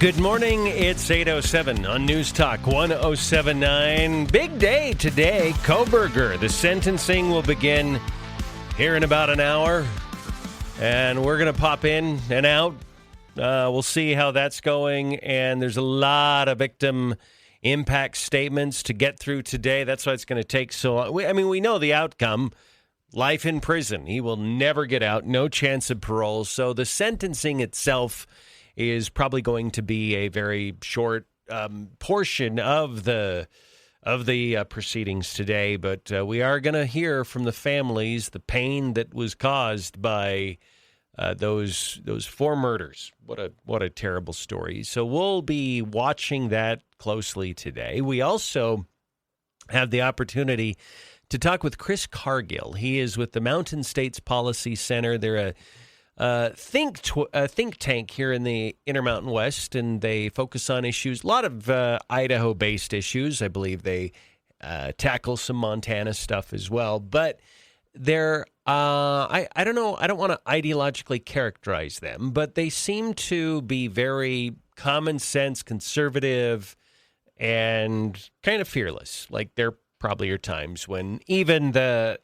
Good morning. It's 8:07 on News Talk 1079. Big day today. Kohberger. The sentencing will begin here in about an hour. And we're going to pop in and out. We'll see how that's going. And there's a lot of victim impact statements to get through today. That's why it's going to take so long. We know the outcome. Life in prison. He will never get out. No chance of parole. So the sentencing itself is probably going to be a very short portion of the proceedings today. But we are going to hear from the families the pain that was caused by those four murders. What a terrible story. So we'll be watching that closely today. We also have the opportunity to talk with Chris Cargill. He is with the Mountain States Policy Center. They're a think tank here in the Intermountain West, and they focus on issues, a lot of Idaho-based issues. I believe they tackle some Montana stuff as well. But they're, I don't know, I don't want to ideologically characterize them, but they seem to be very common sense, conservative, and kind of fearless. Like there probably are times when even the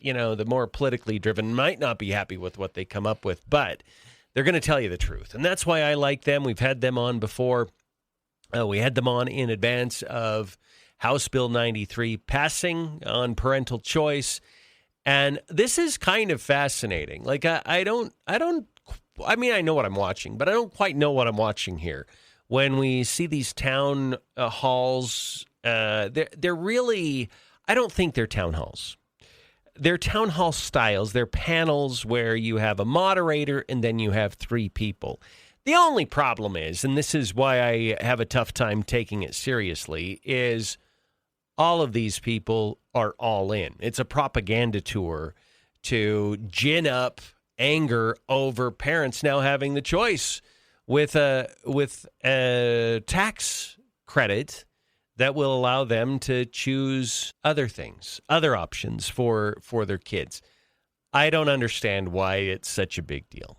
more politically driven might not be happy with what they come up with, but they're going to tell you the truth. And that's why I like them. We've had them on before. We had them on in advance of House Bill 93 passing on parental choice. And this is kind of fascinating. Like I know what I'm watching, but I don't quite know what I'm watching here. When we see these town halls, they're really, I don't think they're town halls. They're town hall styles. They're panels where you have a moderator and then you have three people. The only problem is, and this is why I have a tough time taking it seriously, is all of these people are all in. It's a propaganda tour to gin up anger over parents now having the choice with a tax credit that will allow them to choose other things, other options for their kids. I don't understand why it's such a big deal.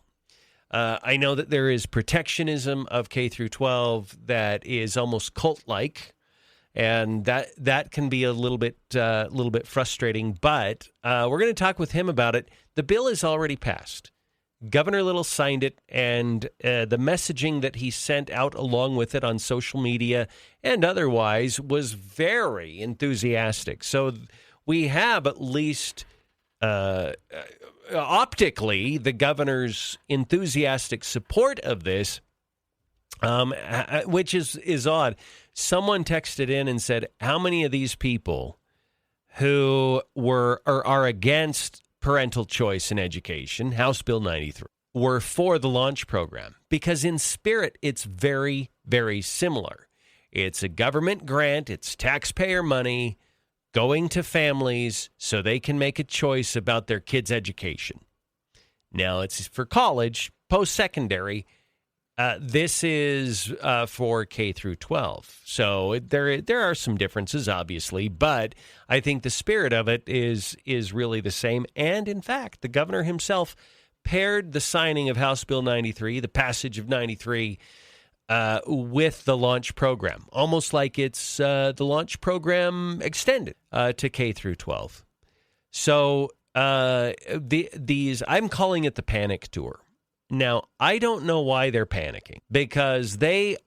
I know that there is protectionism of K through 12 that is almost cult-like, and that can be a little bit frustrating. But we're going to talk with him about it. The bill is already passed. Governor Little signed it, and the messaging that he sent out along with it on social media and otherwise was very enthusiastic. So we have at least optically the governor's enthusiastic support of this, which is odd. Someone texted in and said, how many of these people who are against parental choice in education, House Bill 93, were for the launch program? Because in spirit, it's very, very similar. It's a government grant. It's taxpayer money going to families so they can make a choice about their kids' education. Now, it's for college, post-secondary. This is for K through 12. So there are some differences, obviously, but I think the spirit of it is really the same. And in fact, the governor himself paired the signing of House Bill 93, the passage of 93, with the launch program, almost like it's the launch program extended to K through 12. So these, I'm calling it the panic tour. Now, I don't know why they're panicking, because they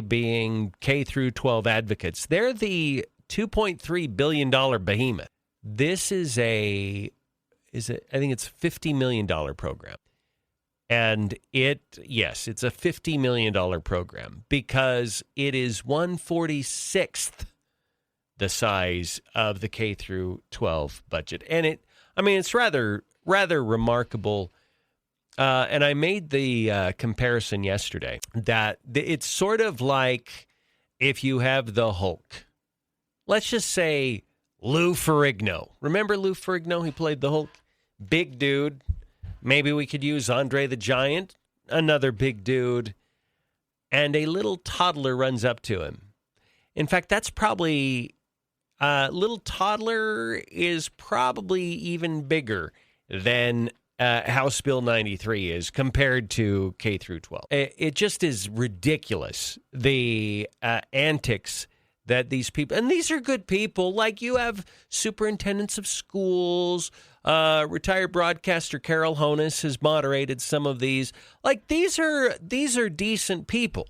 being K through 12 advocates, they're the $2.3 billion behemoth. This is I think it's a $50 million program. And it's a $50 million program because it is 1/46th the size of the K through 12 budget. And it's rather remarkable. And I made the comparison yesterday that it's sort of like if you have the Hulk. Let's just say Lou Ferrigno. Remember Lou Ferrigno? He played the Hulk. Big dude. Maybe we could use Andre the Giant, another big dude. And a little toddler runs up to him. In fact, that's probably, little toddler is probably even bigger than House Bill 93 is compared to K through 12. It just is ridiculous, the antics that these people, and these are good people, like you have superintendents of schools, retired broadcaster Carol Honus has moderated some of these. Like these are decent people.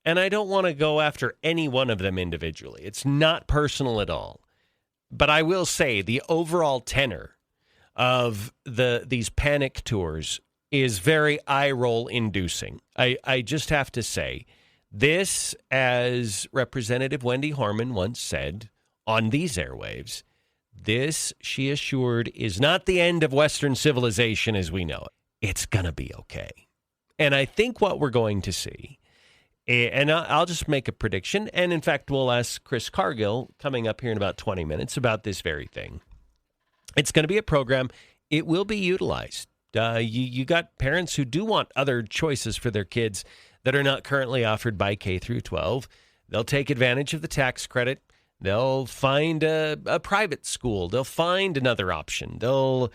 And I don't want to go after any one of them individually. It's not personal at all. But I will say the overall tenor of these panic tours is very eye-roll inducing. I just have to say, this, as Representative Wendy Harman once said on these airwaves, this, she assured, is not the end of Western civilization as we know it. It's going to be okay. And I think what we're going to see, and I'll just make a prediction, and in fact, we'll ask Chris Cargill coming up here in about 20 minutes about this very thing. It's going to be a program. It will be utilized. You got parents who do want other choices for their kids that are not currently offered by K through 12. They'll take advantage of the tax credit. They'll find a private school. They'll find another option. They'll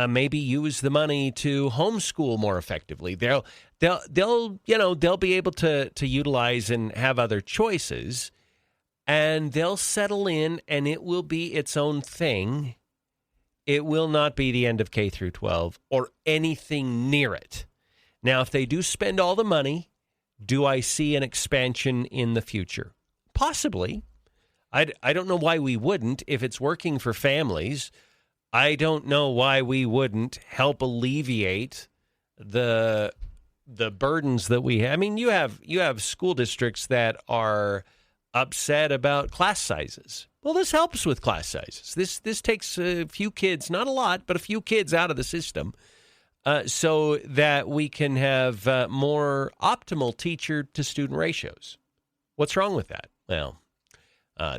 maybe use the money to homeschool more effectively. They'll be able to utilize and have other choices, and they'll settle in, and it will be its own thing. It will not be the end of K through 12 or anything near it. Now, if they do spend all the money, do I see an expansion in the future? Possibly. I don't know why we wouldn't. If it's working for families, I don't know why we wouldn't help alleviate the burdens that we have. I mean, you have school districts that are upset about class sizes. Well, this helps with class sizes. This takes a few kids, not a lot, but a few kids out of the system, so that we can have more optimal teacher-to-student ratios. What's wrong with that? Well,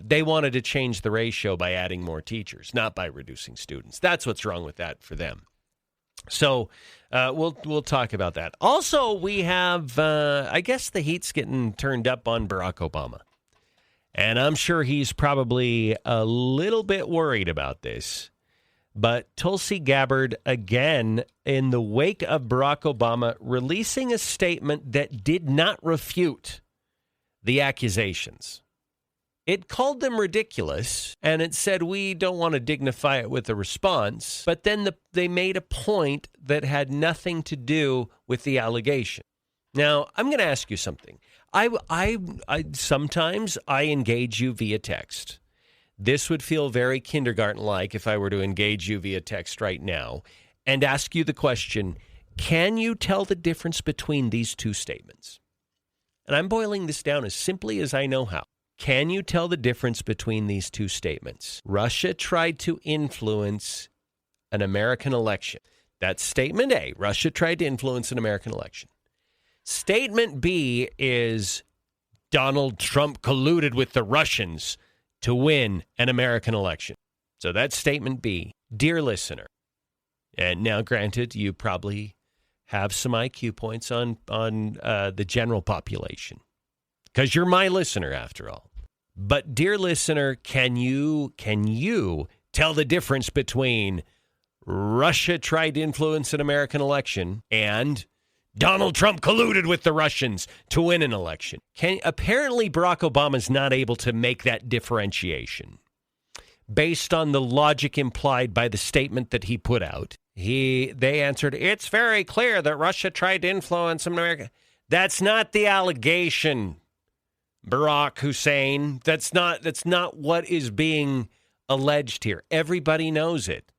they wanted to change the ratio by adding more teachers, not by reducing students. That's what's wrong with that for them. So we'll talk about that. Also, we have, I guess the heat's getting turned up on Barack Obama. And I'm sure he's probably a little bit worried about this. But Tulsi Gabbard, again, in the wake of Barack Obama, releasing a statement that did not refute the accusations. It called them ridiculous, and it said we don't want to dignify it with a response. But then they made a point that had nothing to do with the allegation. Now, I'm going to ask you something. I sometimes I engage you via text. This would feel very kindergarten-like if I were to engage you via text right now and ask you the question, can you tell the difference between these two statements? And I'm boiling this down as simply as I know how. Can you tell the difference between these two statements? Russia tried to influence an American election. That's statement A. Russia tried to influence an American election. Statement B is Donald Trump colluded with the Russians to win an American election. So that's statement B. Dear listener, and now granted, you probably have some IQ points on the general population because you're my listener after all. But dear listener, can you tell the difference between Russia tried to influence an American election and Donald Trump colluded with the Russians to win an election? Apparently, Barack Obama's not able to make that differentiation based on the logic implied by the statement that he put out. They answered, it's very clear that Russia tried to influence America. That's not the allegation, Barack Hussein. That's not what is being alleged here. Everybody knows it.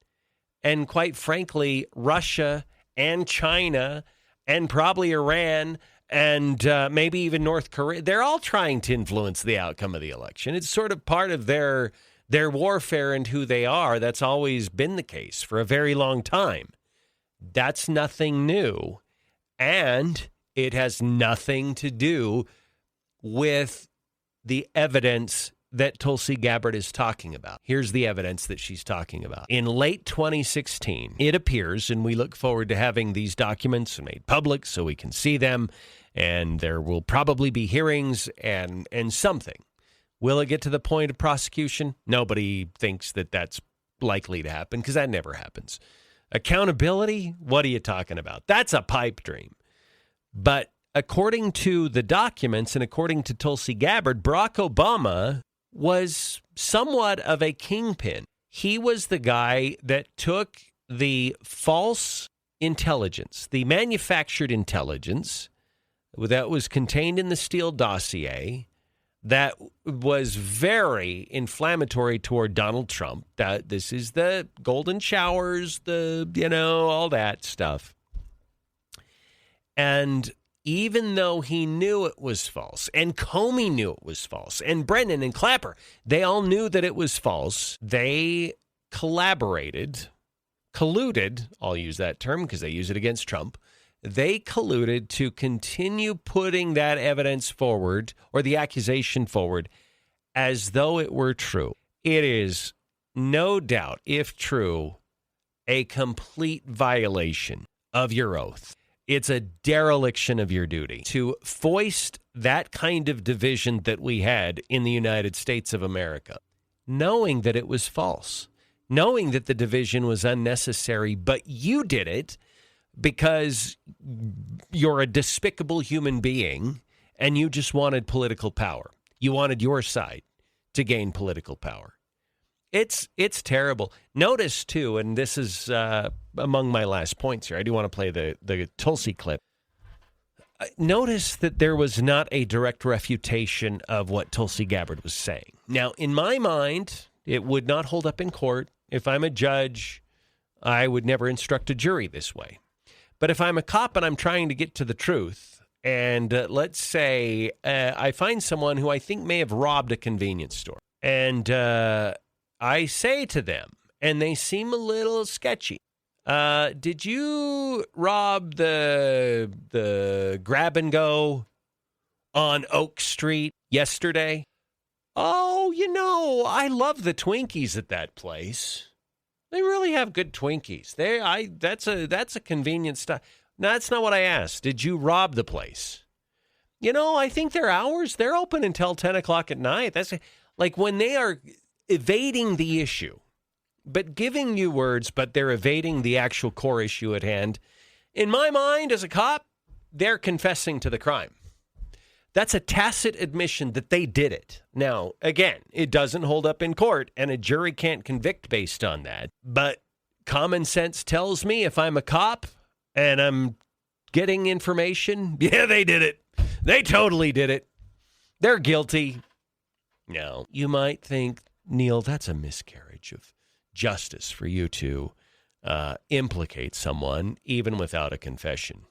And quite frankly, Russia and China and probably Iran and maybe even North Korea, they're all trying to influence the outcome of the election. It's sort of part of their warfare and who they are. That's always been the case for a very long time. That's nothing new. And it has nothing to do with the evidence that Tulsi Gabbard is talking about. Here's the evidence that she's talking about. In late 2016, it appears, and we look forward to having these documents made public so we can see them, and there will probably be hearings and something. Will it get to the point of prosecution? Nobody thinks that that's likely to happen because that never happens. Accountability? What are you talking about? That's a pipe dream. But according to the documents and according to Tulsi Gabbard, Barack Obama was somewhat of a kingpin. He was the guy that took the false intelligence, the manufactured intelligence that was contained in the Steele dossier that was very inflammatory toward Donald Trump. That this is the golden showers, all that stuff. And even though he knew it was false, and Comey knew it was false, and Brennan and Clapper, they all knew that it was false, they colluded, I'll use that term because they use it against Trump, they colluded to continue putting that evidence forward, or the accusation forward, as though it were true. It is no doubt, if true, a complete violation of your oath. It's a dereliction of your duty to foist that kind of division that we had in the United States of America, knowing that it was false, knowing that the division was unnecessary, but you did it because you're a despicable human being and you just wanted political power. You wanted your side to gain political power. It's terrible. Notice, too, and this is among my last points here. I do want to play the Tulsi clip. Notice that there was not a direct refutation of what Tulsi Gabbard was saying. Now, in my mind, it would not hold up in court. If I'm a judge, I would never instruct a jury this way. But if I'm a cop and I'm trying to get to the truth, and let's say I find someone who I think may have robbed a convenience store, and I say to them, and they seem a little sketchy, did you rob the grab and go on Oak Street yesterday? Oh, I love the Twinkies at that place. They really have good Twinkies. That's a convenient stuff. No, that's not what I asked. Did you rob the place? I think their hours, they're open until 10 o'clock at night. That's like when they are evading the issue, but giving you words, but they're evading the actual core issue at hand. In my mind, as a cop, they're confessing to the crime. That's a tacit admission that they did it. Now, again, it doesn't hold up in court, and a jury can't convict based on that. But common sense tells me if I'm a cop and I'm getting information, yeah, they did it. They totally did it. They're guilty. Now, you might think, Neil, that's a miscarriage of justice for you to implicate someone even without a confession.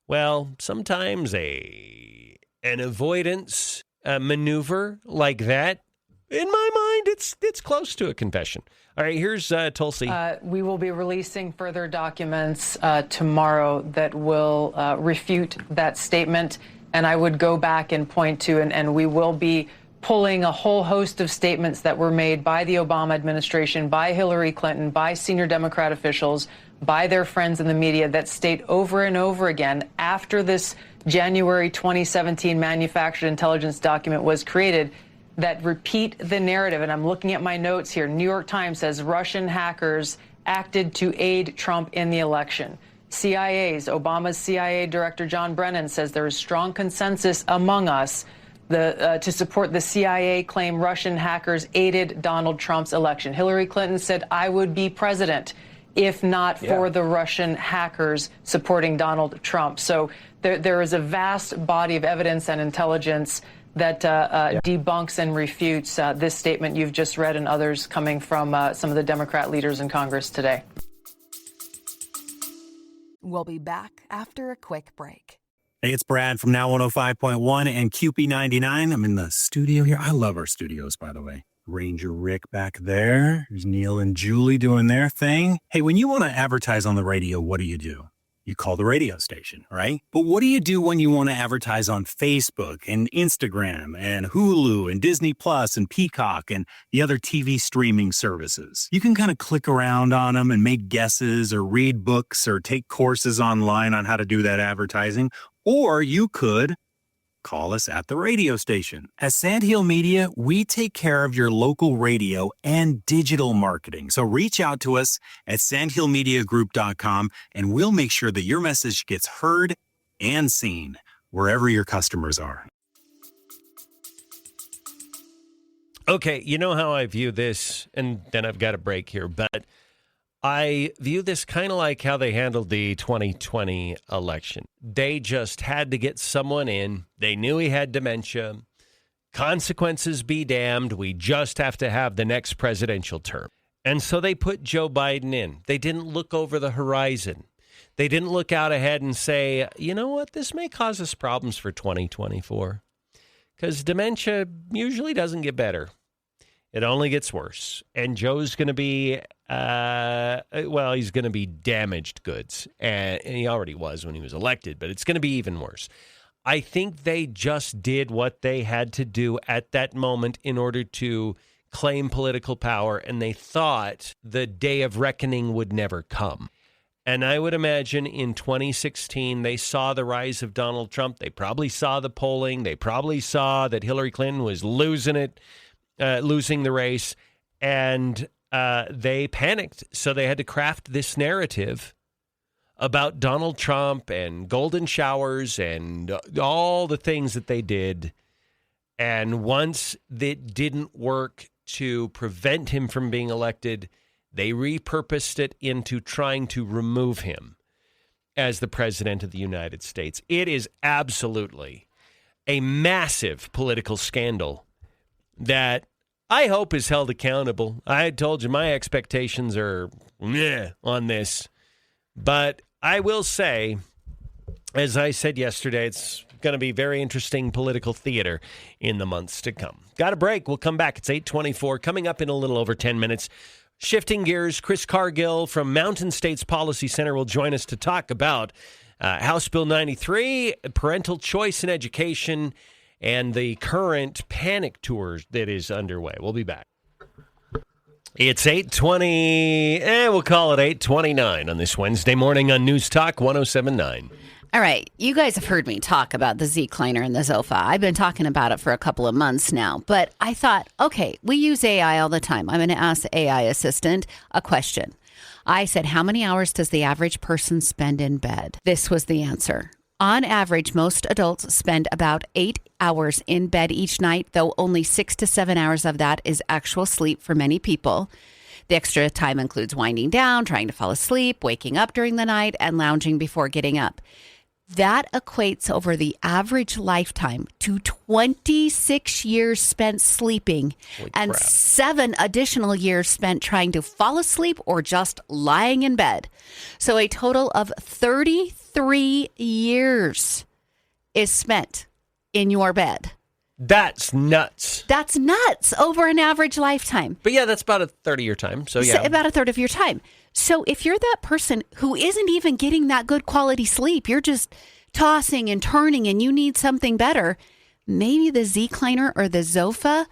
Well, sometimes an avoidance maneuver like that, in my mind, it's close to a confession. All right, here's Tulsi. We will be releasing further documents tomorrow that will refute that statement. And I would go back and point to, and we will be pulling a whole host of statements that were made by the Obama administration, by Hillary Clinton, by senior Democrat officials, by their friends in the media that state over and over again after this January 2017 manufactured intelligence document was created that repeat the narrative. And I'm looking at my notes here. New York Times says Russian hackers acted to aid Trump in the election. Obama's CIA Director John Brennan says there is strong consensus among us to support the CIA claim Russian hackers aided Donald Trump's election. Hillary Clinton said, I would be president if not for the Russian hackers supporting Donald Trump. So there is a vast body of evidence and intelligence that debunks and refutes this statement you've just read and others coming from some of the Democrat leaders in Congress today. We'll be back after a quick break. Hey, it's Brad from Now 105.1 and QP99. I'm in the studio here. I love our studios, by the way. Ranger Rick back there. There's Neil and Julie doing their thing. Hey, when you want to advertise on the radio, what do? You call the radio station, right? But what do you do when you want to advertise on Facebook and Instagram and Hulu and Disney Plus and Peacock and the other TV streaming services? You can kind of click around on them and make guesses or read books or take courses online on how to do that advertising. Or you could call us at the radio station. At Sandhill Media, we take care of your local radio and digital marketing. So reach out to us at sandhillmediagroup.com and we'll make sure that your message gets heard and seen wherever your customers are. Okay, you know how I view this, and then I've got a break here, but I view this kind of like how they handled the 2020 election. They just had to get someone in. They knew he had dementia. Consequences be damned. We just have to have the next presidential term. And so they put Joe Biden in. They didn't look over the horizon. They didn't look out ahead and say, you know what, this may cause us problems for 2024. Because dementia usually doesn't get better. It only gets worse. And Joe's going to be, he's going to be damaged goods. And he already was when he was elected, but it's going to be even worse. I think they just did what they had to do at that moment in order to claim political power, and they thought the day of reckoning would never come. And I would imagine in 2016, they saw the rise of Donald Trump. They probably saw the polling. They probably saw that Hillary Clinton was losing the race, and they panicked. So they had to craft this narrative about Donald Trump and golden showers and all the things that they did. And once it didn't work to prevent him from being elected, they repurposed it into trying to remove him as the president of the United States. It is absolutely a massive political scandal that I hope is held accountable. I had told you my expectations are on this. But I will say, as I said yesterday, it's going to be very interesting political theater in the months to come. Got a break. We'll come back. It's 8:24. Coming up in a little over 10 minutes. Shifting gears, Chris Cargill from Mountain States Policy Center will join us to talk about House Bill 93, parental choice in education, and the current panic tour that is underway. We'll be back. It's 8:20, we'll call it 8:29 on this Wednesday morning on News Talk 107.9. All right, you guys have heard me talk about the Z-Kleiner and the Zofa. I've been talking about it for a couple of months now, but I thought, okay, we use AI all the time. I'm going to ask the AI assistant a question. I said, how many hours does the average person spend in bed? This was the answer. On average, most adults spend about 8 hours in bed each night, though only 6 to 7 hours of that is actual sleep for many people. The extra time includes winding down, trying to fall asleep, waking up during the night, and lounging before getting up. That equates over the average lifetime to 26 years spent sleeping and 7 additional years spent trying to fall asleep or just lying in bed. So a total of 33 years is spent in your bed. That's nuts. That's nuts over an average lifetime. But yeah, that's about a third of your time. So yeah. About a third of your time. So if you're that person who isn't even getting that good quality sleep, you're just tossing and turning and you need something better, maybe the Z-Kleiner or the Zofa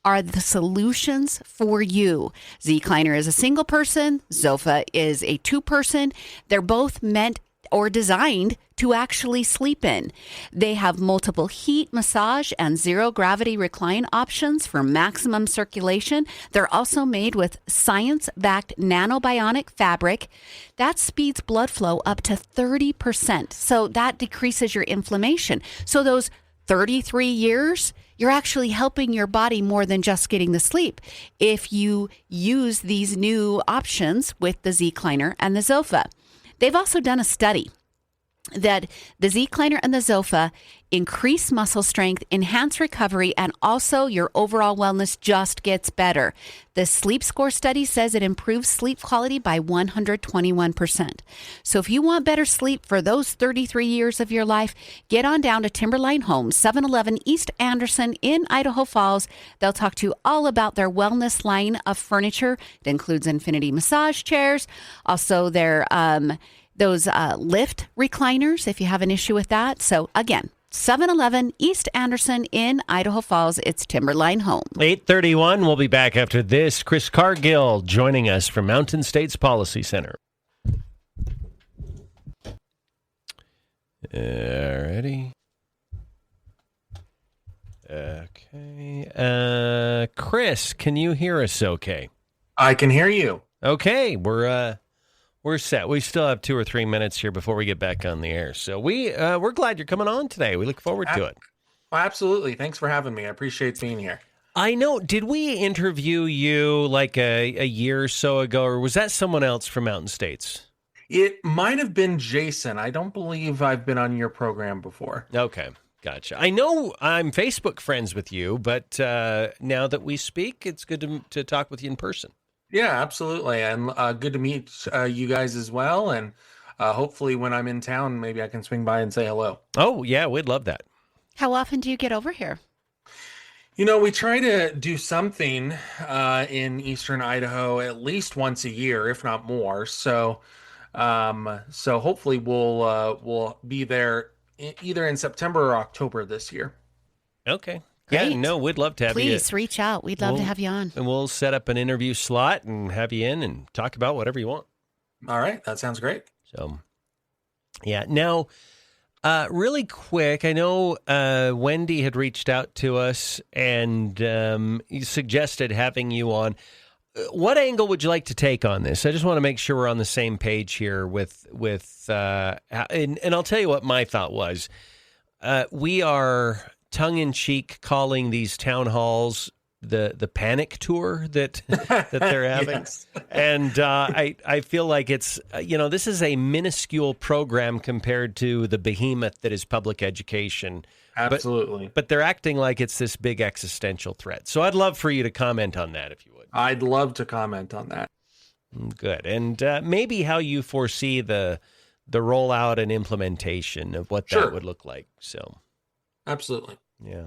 are the solutions for you. Z-Kleiner is a single person. Zofa is a 2-person. They're both meant or designed to actually sleep in. They have multiple heat, massage, and zero gravity recline options for maximum circulation. They're also made with science-backed nanobionic fabric that speeds blood flow up to 30%. So that decreases your inflammation. So those 33 years, you're actually helping your body more than just getting the sleep if you use these new options with the Z-Kleiner and the Zofa. They've also done a study that the Z-Kleiner and the Zofa increase muscle strength, enhance recovery, and also your overall wellness just gets better. The sleep score study says it improves sleep quality by 121%. So if you want better sleep for those 33 years of your life, get on down to Timberline Homes, 711 East Anderson in Idaho Falls. They'll talk to you all about their wellness line of furniture. It includes infinity massage chairs, also their those lift recliners if you have an issue with that. So again, 711 East Anderson in Idaho Falls. It's Timberline Home. 8:31. We'll be back after this. Chris Cargill joining us from Mountain States Policy Center. Ready? Okay. Chris, can you hear us okay? I can hear you. Okay, we're set. We still have 2 or 3 minutes here before we get back on the air. So we're glad you're coming on today. We look forward to it. Well, absolutely. Thanks for having me. I appreciate being here. I know. Did we interview you like a year or so ago, or was that someone else from Mountain States? It might have been Jason. I don't believe I've been on your program before. Okay, gotcha. I know I'm Facebook friends with you, but now that we speak, it's good to talk with you in person. Yeah, absolutely. And good to meet you guys as well. And hopefully when I'm in town, maybe I can swing by and say hello. Oh, yeah, we'd love that. How often do you get over here? You know, we try to do something in Eastern Idaho at least once a year, if not more. So hopefully we'll be there either in September or October this year. Okay. Great. Yeah, no, we'd love to have you. Please reach out. We'd love to have you on. And we'll set up an interview slot and have you in and talk about whatever you want. All right. That sounds great. So, yeah. Now, really quick, I know Wendy had reached out to us and suggested having you on. What angle would you like to take on this? I just want to make sure we're on the same page here with and I'll tell you what my thought was. We are tongue-in-cheek calling these town halls the panic tour that they're having. Yes. And I feel like it's, this is a minuscule program compared to the behemoth that is public education. Absolutely. But they're acting like it's this big existential threat. So I'd love for you to comment on that if you would. I'd love to comment on that. Good. And maybe how you foresee the rollout and implementation of what that would look like. So, absolutely. Yeah.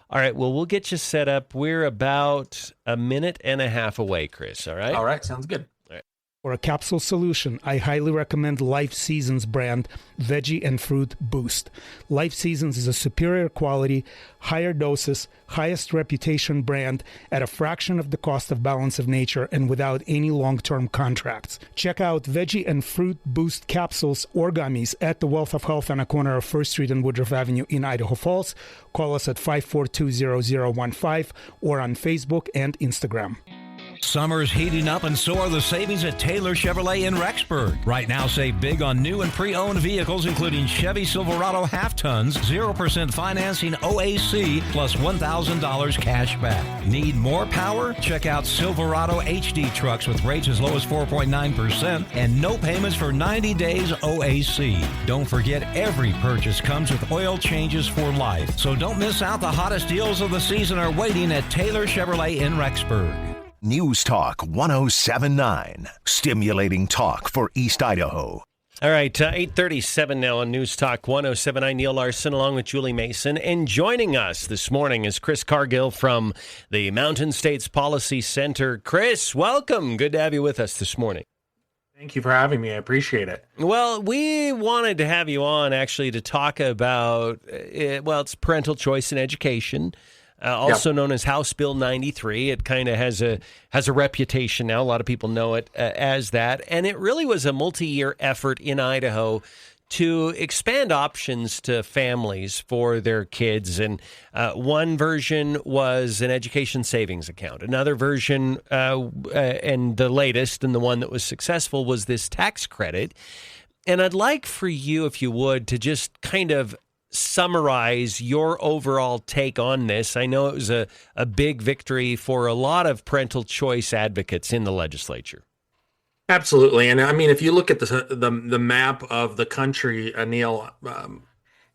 All right. Well, we'll get you set up. We're about a minute and a half away, Chris. All right. All right. Sounds good. For a capsule solution, I highly recommend Life Seasons brand Veggie and Fruit Boost. Life Seasons is a superior quality, higher doses, highest reputation brand at a fraction of the cost of Balance of Nature and without any long-term contracts. Check out Veggie and Fruit Boost capsules or gummies at the Wealth of Health on a corner of 1st Street and Woodruff Avenue in Idaho Falls. Call us at 542-0015 or on Facebook and Instagram. Summer's heating up, and so are the savings at Taylor Chevrolet in Rexburg. Right now, save big on new and pre-owned vehicles, including Chevy Silverado half-tons, 0% financing OAC, plus $1,000 cash back. Need more power? Check out Silverado HD trucks with rates as low as 4.9% and no payments for 90 days OAC. Don't forget, every purchase comes with oil changes for life. So don't miss out. The hottest deals of the season are waiting at Taylor Chevrolet in Rexburg. News Talk 107.9. Stimulating talk for East Idaho. All right, 8:37 now on News Talk 107.9. Neil Larson along with Julie Mason. And joining us this morning is Chris Cargill from the Mountain States Policy Center. Chris, welcome. Good to have you with us this morning. Thank you for having me. I appreciate it. Well, we wanted to have you on actually to talk about, it's parental choice in education. Also known as House Bill 93. It kind of has a reputation now. A lot of people know it as that. And it really was a multi-year effort in Idaho to expand options to families for their kids. And one version was an education savings account. Another version, and the latest and the one that was successful, was this tax credit. And I'd like for you, if you would, to just kind of summarize your overall take on this. I know it was a big victory for a lot of parental choice advocates in the legislature. Absolutely. And I mean, if you look at the map of the country, Neil,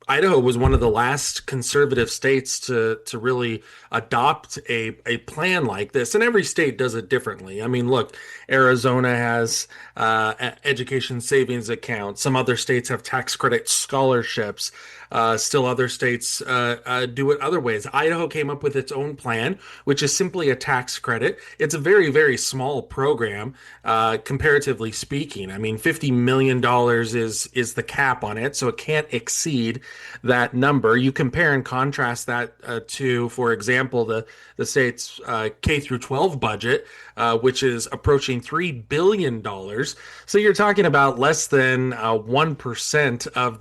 Idaho was one of the last conservative states to really adopt a plan like this. And every state does it differently. I mean, look, Arizona has education savings accounts. Some other states have tax credit scholarships. Still other states do it other ways. Idaho came up with its own plan, which is simply a tax credit. It's a very, very small program, comparatively speaking. I mean, $50 million is the cap on it, so it can't exceed that number. You compare and contrast that to, for example, the state's K through 12 budget, which is approaching $3 billion. So you're talking about less than 1% of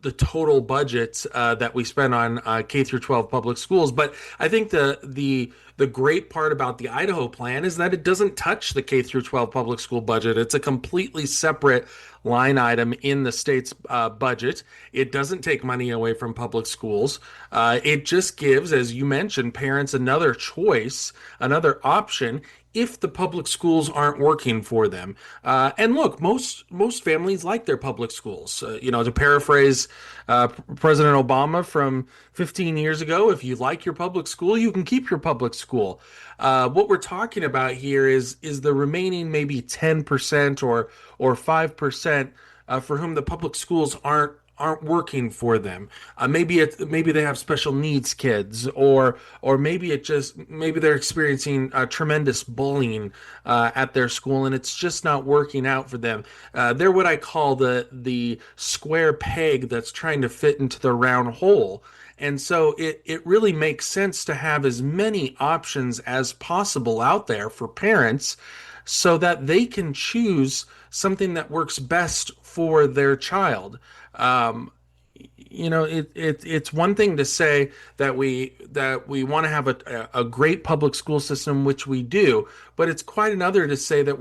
total budget that we spend on K through 12 public schools. But I think the great part about the Idaho plan is that it doesn't touch the K through 12 public school budget. It's a completely separate line item in the state's budget. It doesn't take money away from public schools. It just gives, as you mentioned, parents another choice, another option if the public schools aren't working for them. And look, most families like their public schools. To paraphrase President Obama from 15 years ago, if you like your public school, you can keep your public school. What we're talking about here is the remaining maybe 10% or 5% for whom the public schools aren't working for them. Maybe they have special needs kids, or maybe they're experiencing tremendous bullying at their school, and it's just not working out for them. They're what I call the square peg that's trying to fit into the round hole. And so it really makes sense to have as many options as possible out there for parents so that they can choose something that works best for their child. It's one thing to say that we want to have a great public school system, which we do, but it's quite another to say that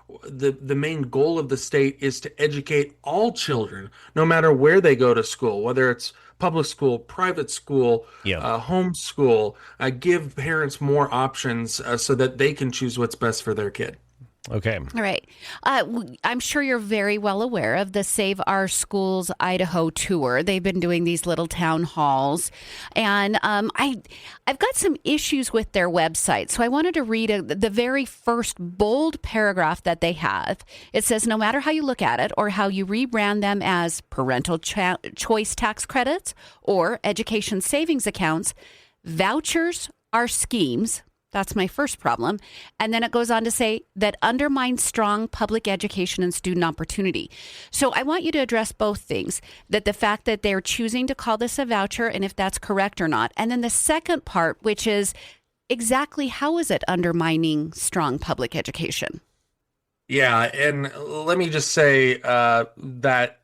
the main goal of the state is to educate all children, no matter where they go to school, whether it's public school, private school, homeschool. Give parents more options so that they can choose what's best for their kid. Okay. All right. I'm sure you're very well aware of the Save Our Schools Idaho tour. They've been doing these little town halls. And I've got some issues with their website. So I wanted to read the very first bold paragraph that they have. It says, no matter how you look at it or how you rebrand them as parental choice tax credits or education savings accounts, vouchers are schemes. That's my first problem. And then it goes on to say that undermines strong public education and student opportunity. So I want you to address both things, that the fact that they're choosing to call this a voucher and if that's correct or not. And then the second part, which is exactly how is it undermining strong public education? Yeah, and let me just say that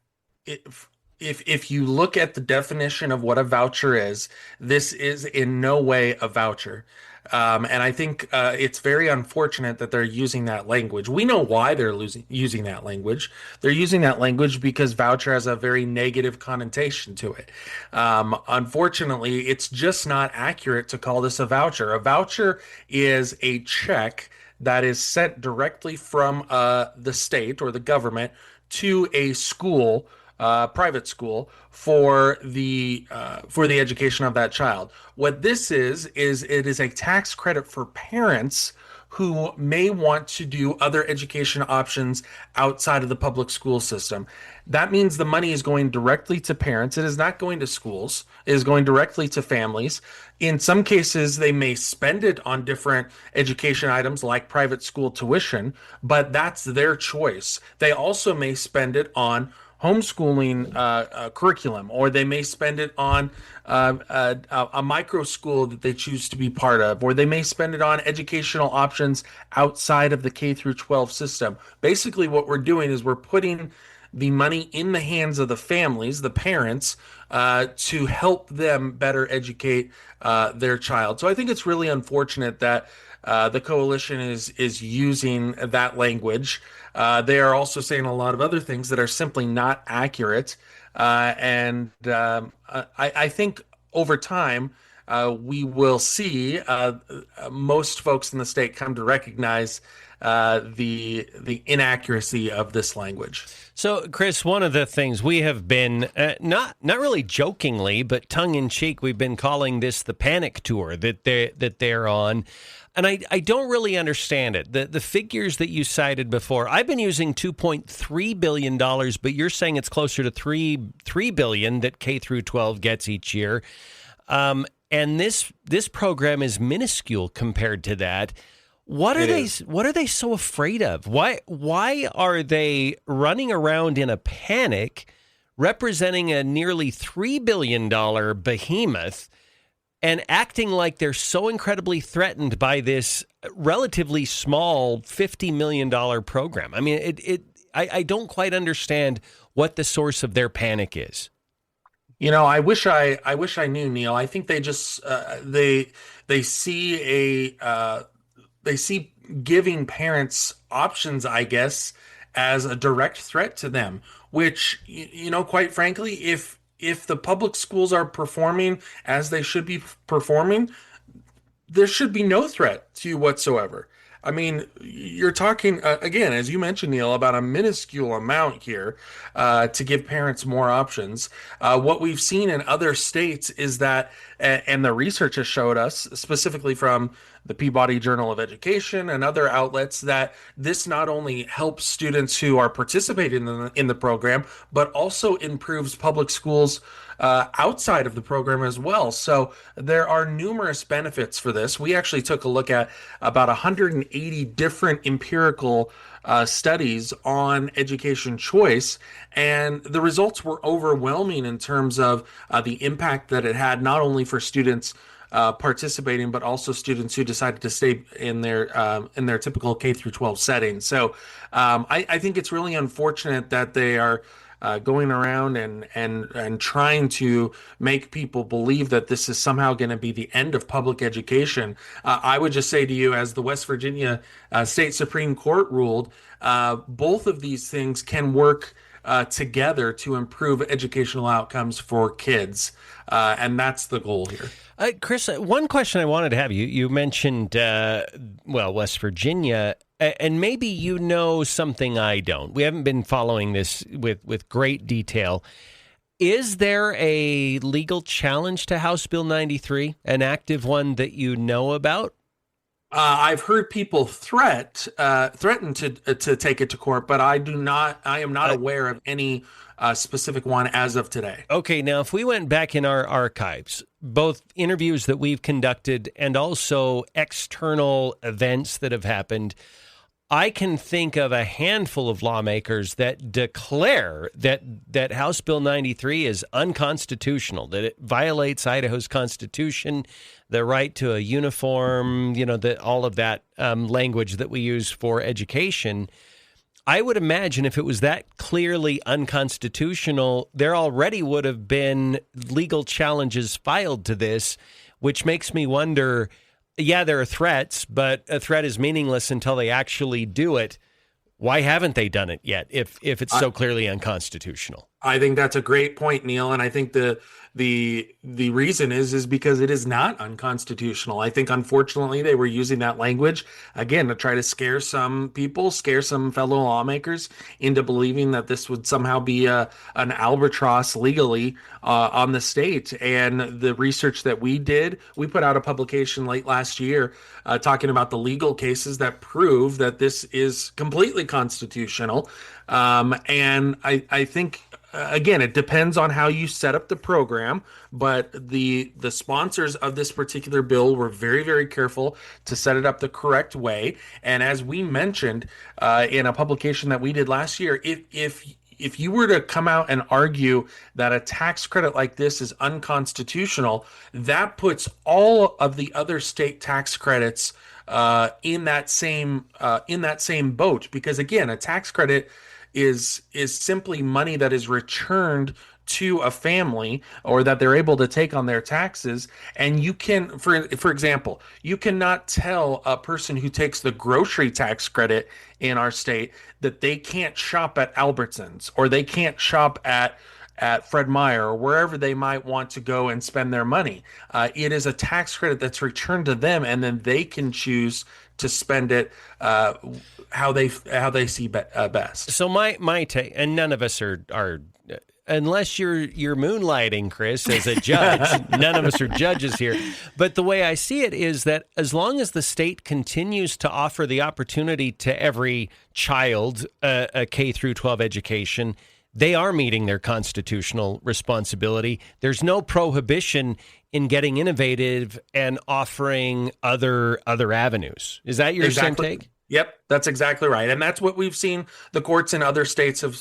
if you look at the definition of what a voucher is, this is in no way a voucher. And I think it's very unfortunate that they're using that language. We know why they're using that language. They're using that language because voucher has a very negative connotation to it. Unfortunately, it's just not accurate to call this a voucher. A voucher is a check that is sent directly from the state or the government to a school, private school, for the education of that child. What this is it is a tax credit for parents who may want to do other education options outside of the public school system. That means the money is going directly to parents. It is not going to schools. It is going directly to families. In some cases, they may spend it on different education items like private school tuition, but that's their choice. They also may spend it on homeschooling curriculum, or they may spend it on a micro school that they choose to be part of, or they may spend it on educational options outside of the K through 12 system. Basically, what we're doing is we're putting the money in the hands of the families, the parents, to help them better educate their child. So I think it's really unfortunate that the coalition is using that language. They are also saying a lot of other things that are simply not accurate. And I think over time, we will see most folks in the state come to recognize the inaccuracy of this language. So, Chris, one of the things we have been, not really jokingly, but tongue-in-cheek, we've been calling this the panic tour that they're on. And I don't really understand it. The figures that you cited before, I've been using $2.3 billion, but you're saying it's closer to $3 billion that K through 12 gets each year. And this program is minuscule compared to that. What are they so afraid of? Why are they running around in a panic, representing a nearly $3 billion behemoth, and acting like they're so incredibly threatened by this relatively small $50 million program? I mean, I don't quite understand what the source of their panic is. I wish I knew, Neil. I think they just they see they see giving parents options, I guess, as a direct threat to them, which, quite frankly, if the public schools are performing as they should be performing, there should be no threat to you whatsoever. I mean, you're talking, again, as you mentioned, Neil, about a minuscule amount here to give parents more options. What we've seen in other states is that, and the research has showed us, specifically from the Peabody Journal of Education and other outlets, that this not only helps students who are participating in the program, but also improves public schools outside of the program as well. So there are numerous benefits for this. We actually took a look at about 180 different empirical studies on education choice, and the results were overwhelming in terms of the impact that it had, not only for students participating, but also students who decided to stay in their typical K through 12 setting. So I think it's really unfortunate that they are going around and trying to make people believe that this is somehow going to be the end of public education. I would just say to you, as the West Virginia State Supreme Court ruled, both of these things can work together to improve educational outcomes for kids. And that's the goal here. Chris, one question I wanted to have you. You mentioned, West Virginia, and maybe you know something I don't. We haven't been following this with great detail. Is there a legal challenge to House Bill 93, an active one that you know about? I've heard people threaten to take it to court, but I am not aware of any specific one as of today. Okay, now if we went back in our archives, both interviews that we've conducted and also external events that have happened, I can think of a handful of lawmakers that declare that House Bill 93 is unconstitutional, that it violates Idaho's Constitution, the right to a uniform, all of that language that we use for education. I would imagine if it was that clearly unconstitutional, there already would have been legal challenges filed to this, which makes me wonder, yeah, there are threats, but a threat is meaningless until they actually do it. Why haven't they done it yet if it's so clearly unconstitutional? I think that's a great point, Neil, and I think the reason is because it is not unconstitutional. I think, unfortunately, they were using that language, again, to try to scare some people, scare some fellow lawmakers into believing that this would somehow be an albatross legally on the state. And the research that we did, we put out a publication late last year talking about the legal cases that prove that this is completely constitutional. And I think, again, it depends on how you set up the program, but the sponsors of this particular bill were very, very careful to set it up the correct way. And as we mentioned in a publication that we did last year, if you were to come out and argue that a tax credit like this is unconstitutional, that puts all of the other state tax credits in that same boat. Because again, a tax credit is simply money that is returned to a family or that they're able to take on their taxes. And you can, for example, you cannot tell a person who takes the grocery tax credit in our state that they can't shop at Albertsons or they can't shop at Fred Meyer or wherever they might want to go and spend their money. It is a tax credit that's returned to them, and then they can choose to spend it how they see best. So my take, and none of us are unless you're moonlighting, Chris, as a judge. None of us are judges here. But the way I see it is that as long as the state continues to offer the opportunity to every child a K through 12 education, they are meeting their constitutional responsibility. There's no prohibition in getting innovative and offering other avenues. Is that your same take? Yep, That's exactly right. And that's what we've seen the courts in other states have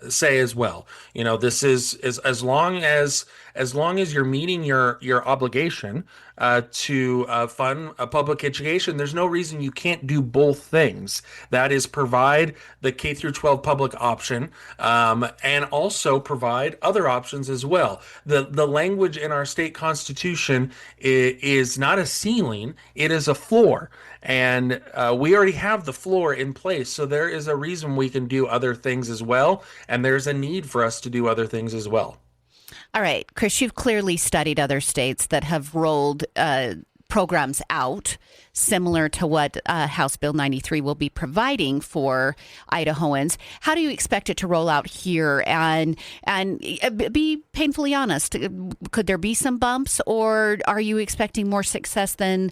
say as well. This is as long as you're meeting your obligation to fund a public education, there's no reason you can't do both things. That is, provide the K through 12 public option, and also provide other options as well. The language in our state constitution is not a ceiling, it is a floor. And we already have the floor in place. So there is a reason we can do other things as well. And there's a need for us to do other things as well. All right, Chris, you've clearly studied other states that have rolled programs out similar to what House Bill 93 will be providing for Idahoans. How do you expect it to roll out here? And be painfully honest, could there be some bumps, or are you expecting more success than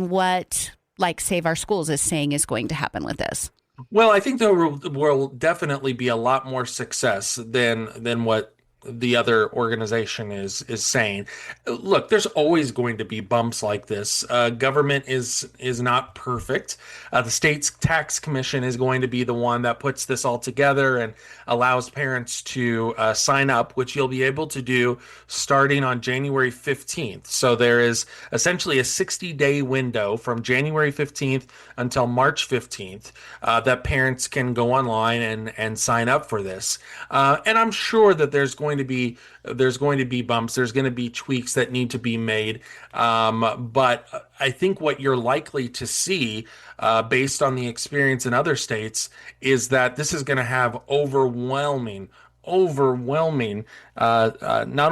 what, like, Save Our Schools is saying is going to happen with this? Well, I think there will definitely be a lot more success than what the other organization is saying. Look, there's always going to be bumps like this. Government is not perfect. The state's tax commission is going to be the one that puts this all together and allows parents to sign up, which you'll be able to do starting on January 15th. So there is essentially a 60-day window from January 15th until March 15th that parents can go online and sign up for this. And I'm sure that there's going to be bumps. There's going to be tweaks that need to be made. But I think what you're likely to see, based on the experience in other states, is that this is going to have overwhelming not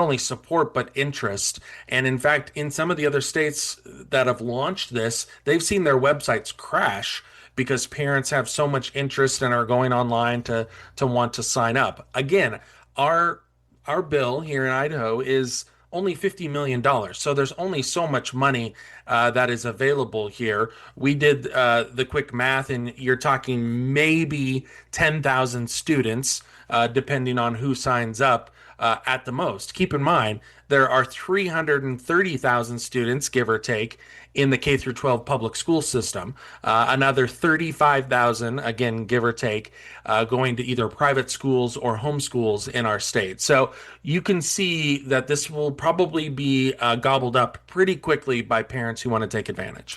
only support but interest. And in fact, in some of the other states that have launched this, they've seen their websites crash because parents have so much interest and are going online to want to sign up. Again, our bill here in Idaho is only $50 million. So there's only so much money that is available here. We did the quick math, and you're talking maybe 10,000 students, depending on who signs up at the most. Keep in mind, there are 330,000 students, give or take, in the K through 12 public school system. Another 35,000, again, give or take, going to either private schools or homeschools in our state. So you can see that this will probably be gobbled up pretty quickly by parents who want to take advantage.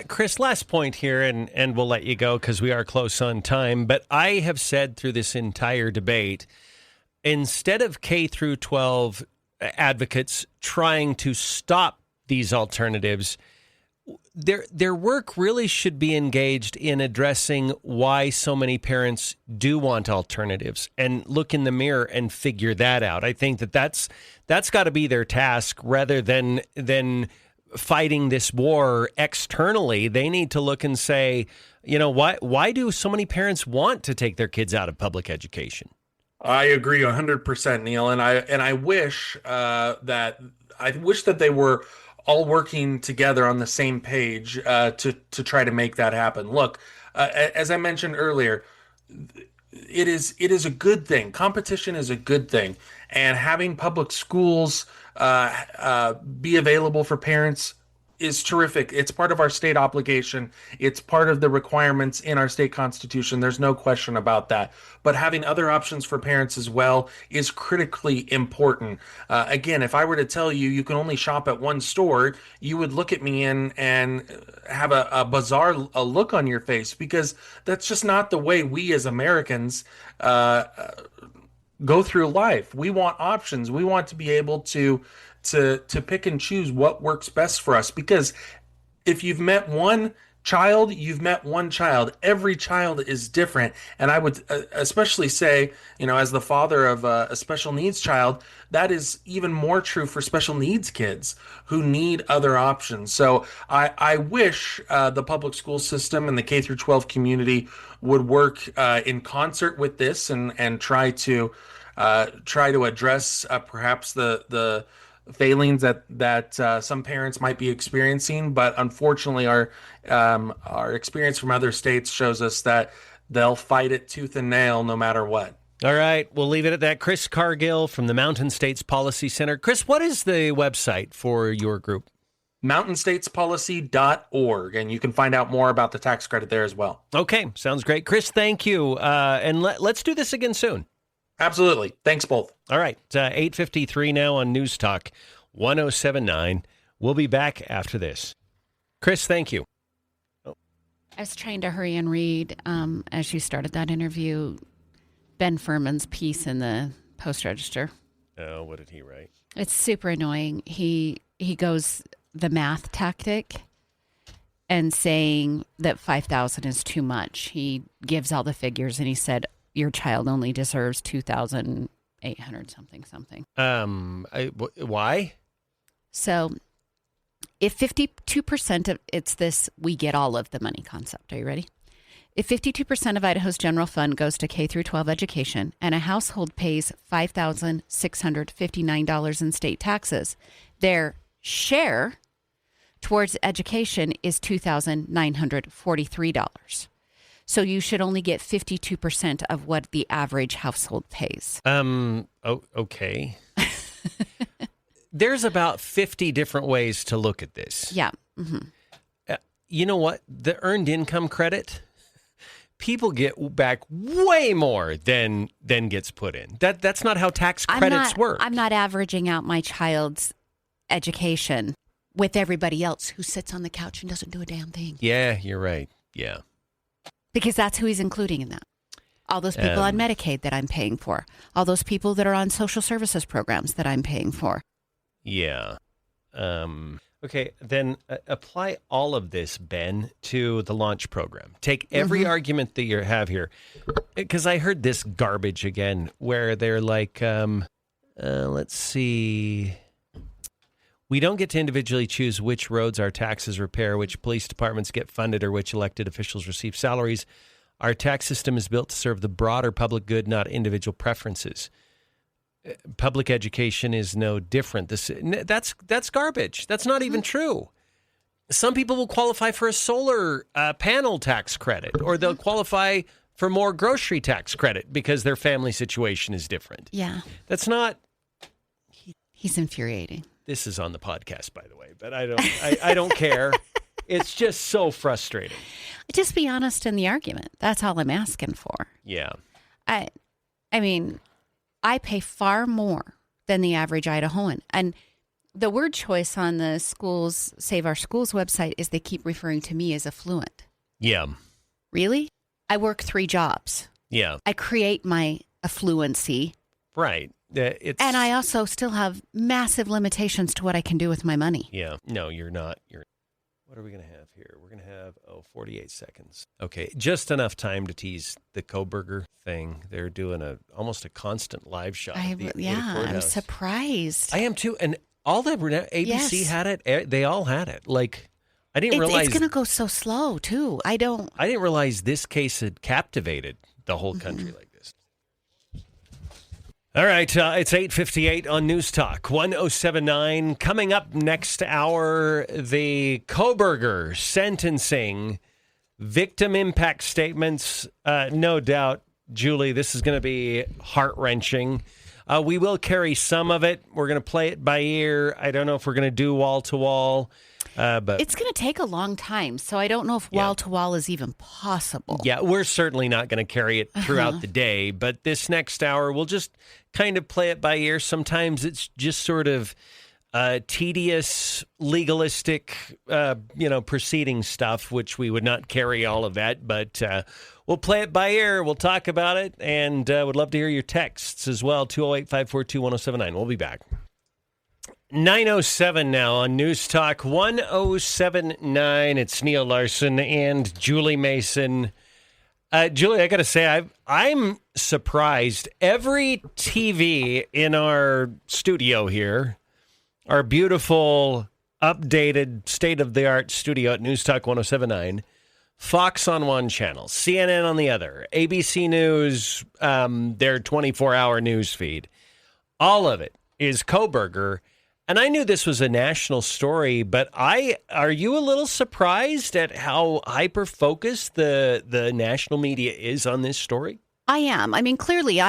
Chris, last point here, and we'll let you go because we are close on time. But I have said through this entire debate, instead of K through 12 advocates trying to stop these alternatives, their work really should be engaged in addressing why so many parents do want alternatives and look in the mirror and figure that out. I think that's got to be their task rather than fighting this war externally. They need to look and say, why do so many parents want to take their kids out of public education? I agree 100%, Neil, and I wish that they were all working together on the same page to try to make that happen. Look, as I mentioned earlier, it is a good thing. Competition is a good thing, and having public schools be available for parents is terrific. It's part of our state obligation. It's part of the requirements in our state constitution. There's no question about that. But having other options for parents as well is critically important. Again, if I were to tell you you can only shop at one store, you would look at me and have a bizarre look on your face, because that's just not the way we as Americans go through life. We want options. We want to be able to pick and choose what works best for us, because if you've met one child, you've met one child. Every child is different. And I would especially say, as the father of a special needs child, that is even more true for special needs kids who need other options. So I wish the public school system and the K through 12 community would work in concert with this and try to address perhaps the failings that some parents might be experiencing. But unfortunately, our experience from other states shows us that they'll fight it tooth and nail no matter what. All right, we'll leave it at that. Chris Cargill from the Mountain States Policy Center. Chris, what is the website for your group? mountainstatespolicy.org, and you can find out more about the tax credit there as well. Okay, sounds great. Chris, thank you. And let's do this again soon. Absolutely. Thanks both. All right, 8:53 now on News Talk 107.9. We'll be back after this. Chris, thank you. I was trying to hurry and read, as you started that interview, Ben Furman's piece in the Post-Register. Oh, what did he write? It's super annoying. He goes the math tactic and saying that $5,000 is too much. He gives all the figures, and he said, your child only deserves $2,800 something. Why? So if 52% of it's this, we get all of the money concept. Are you ready? If 52% of Idaho's general fund goes to K through 12 education and a household pays $5,659 in state taxes, their share towards education is $2,943. So you should only get 52% of what the average household pays. Okay. There's about 50 different ways to look at this. Yeah. Mm-hmm. You know what? The earned income credit, people get back way more than gets put in. That's not how tax credits work. I'm not averaging out my child's education with everybody else who sits on the couch and doesn't do a damn thing. Yeah, you're right. Yeah. Because that's who he's including in that. All those people on Medicaid that I'm paying for. All those people that are on social services programs that I'm paying for. Yeah. Okay, then apply all of this, Ben, to the launch program. Take every argument that you have here. Because I heard this garbage again where they're like, let's see. We don't get to individually choose which roads our taxes repair, which police departments get funded, or which elected officials receive salaries. Our tax system is built to serve the broader public good, not individual preferences. Public education is no different. That's garbage. That's not even true. Some people will qualify for a solar panel tax credit, or they'll qualify for more grocery tax credit because their family situation is different. Yeah. That's not... He's infuriating. This is on the podcast, by the way, but I don't care. It's just so frustrating. Just be honest in the argument. That's all I'm asking for. Yeah. I mean, I pay far more than the average Idahoan. And the word choice on the schools, Save Our Schools website is they keep referring to me as affluent. Yeah. Really? I work 3 jobs. Yeah. I create my affluency. Right. And I also still have massive limitations to what I can do with my money. Yeah. No, you're not. What are we going to have here? We're going to have, 48 seconds. Okay. Just enough time to tease the Kohberger thing. They're doing almost a constant live shot. I'm surprised. I am too. And all the ABC had it. They all had it. Like, I didn't realize. It's going to go so slow, too. I didn't realize this case had captivated the whole country like this. All right, it's 8:58 on News Talk 107.9. Coming up next hour, the Kohberger sentencing, victim impact statements. No doubt, Julie, this is going to be heart-wrenching. We will carry some of it. We're going to play it by ear. I don't know if we're going to do wall-to-wall. But it's going to take a long time, so I don't know if wall-to-wall is even possible. Yeah, we're certainly not going to carry it throughout the day, but this next hour, we'll just kind of play it by ear. Sometimes it's just sort of tedious, legalistic, proceeding stuff, which we would not carry all of that, but we'll play it by ear. We'll talk about it, and would love to hear your texts as well, 208-542-1079. We'll be back. 9:07 now on News Talk 107.9. It's Neil Larson and Julie Mason. Julie, I got to say, I'm surprised. Every TV in our studio here, our beautiful, updated, state-of-the-art studio at News Talk 107.9, Fox on one channel, CNN on the other, ABC News, their 24-hour news feed. All of it is Kohberger. And I knew this was a national story, but are you a little surprised at how hyper-focused the national media is on this story? I am. I mean, clearly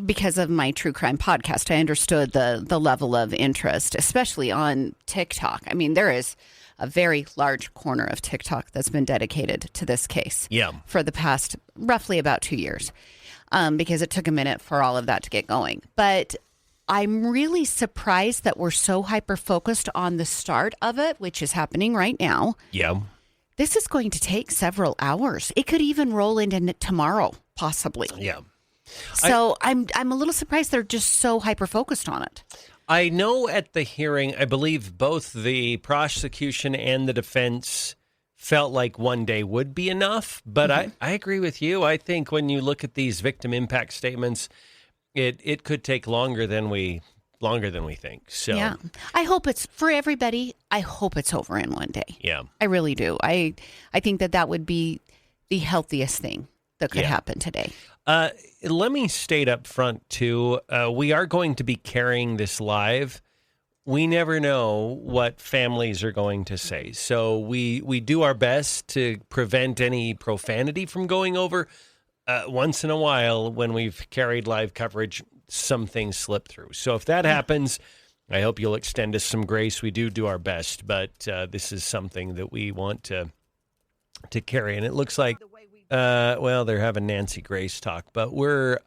because of my true crime podcast, I understood the level of interest, especially on TikTok. I mean, there is a very large corner of TikTok that's been dedicated to this case for the past roughly about 2 years, because it took a minute for all of that to get going. But I'm really surprised that we're so hyper-focused on the start of it, which is happening right now. Yeah. This is going to take several hours. It could even roll into tomorrow, possibly. Yeah. So I'm a little surprised they're just so hyper-focused on it. I know at the hearing, I believe both the prosecution and the defense felt like one day would be enough, but I agree with you. I think when you look at these victim impact statements, it could take longer than we think. So yeah, I hope it's for everybody. I hope it's over in one day. Yeah, I really do. I think that would be the healthiest thing that could happen today. Let me state up front, too, we are going to be carrying this live. We never know what families are going to say. So we do our best to prevent any profanity from going over. Once in a while, when we've carried live coverage, some things slip through. So if that happens, I hope you'll extend us some grace. We do our best, but this is something that we want to carry. And it looks like well, they're having Nancy Grace talk, but we're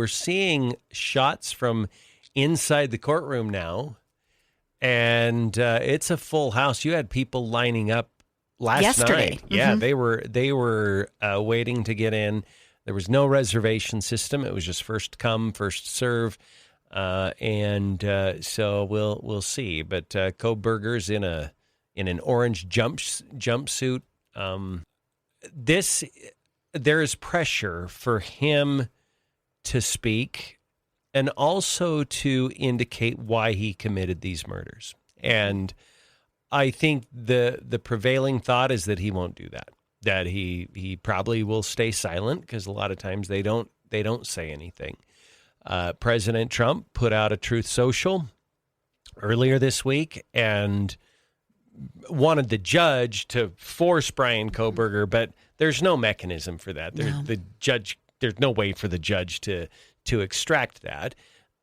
seeing shots from inside the courtroom now, and it's a full house. You had people lining up yesterday. Night. Yeah, they were waiting to get in. There was no reservation system. It was just first come, first serve, and so we'll see. But Kohberger's in an orange jumpsuit. There is pressure for him to speak and also to indicate why he committed these murders. And I think the prevailing thought is that he won't do that he probably will stay silent, because a lot of times they don't say anything. President Trump put out a truth social earlier this week and wanted the judge to force Bryan Kohberger, but there's no mechanism for that. There's no way for the judge to extract that.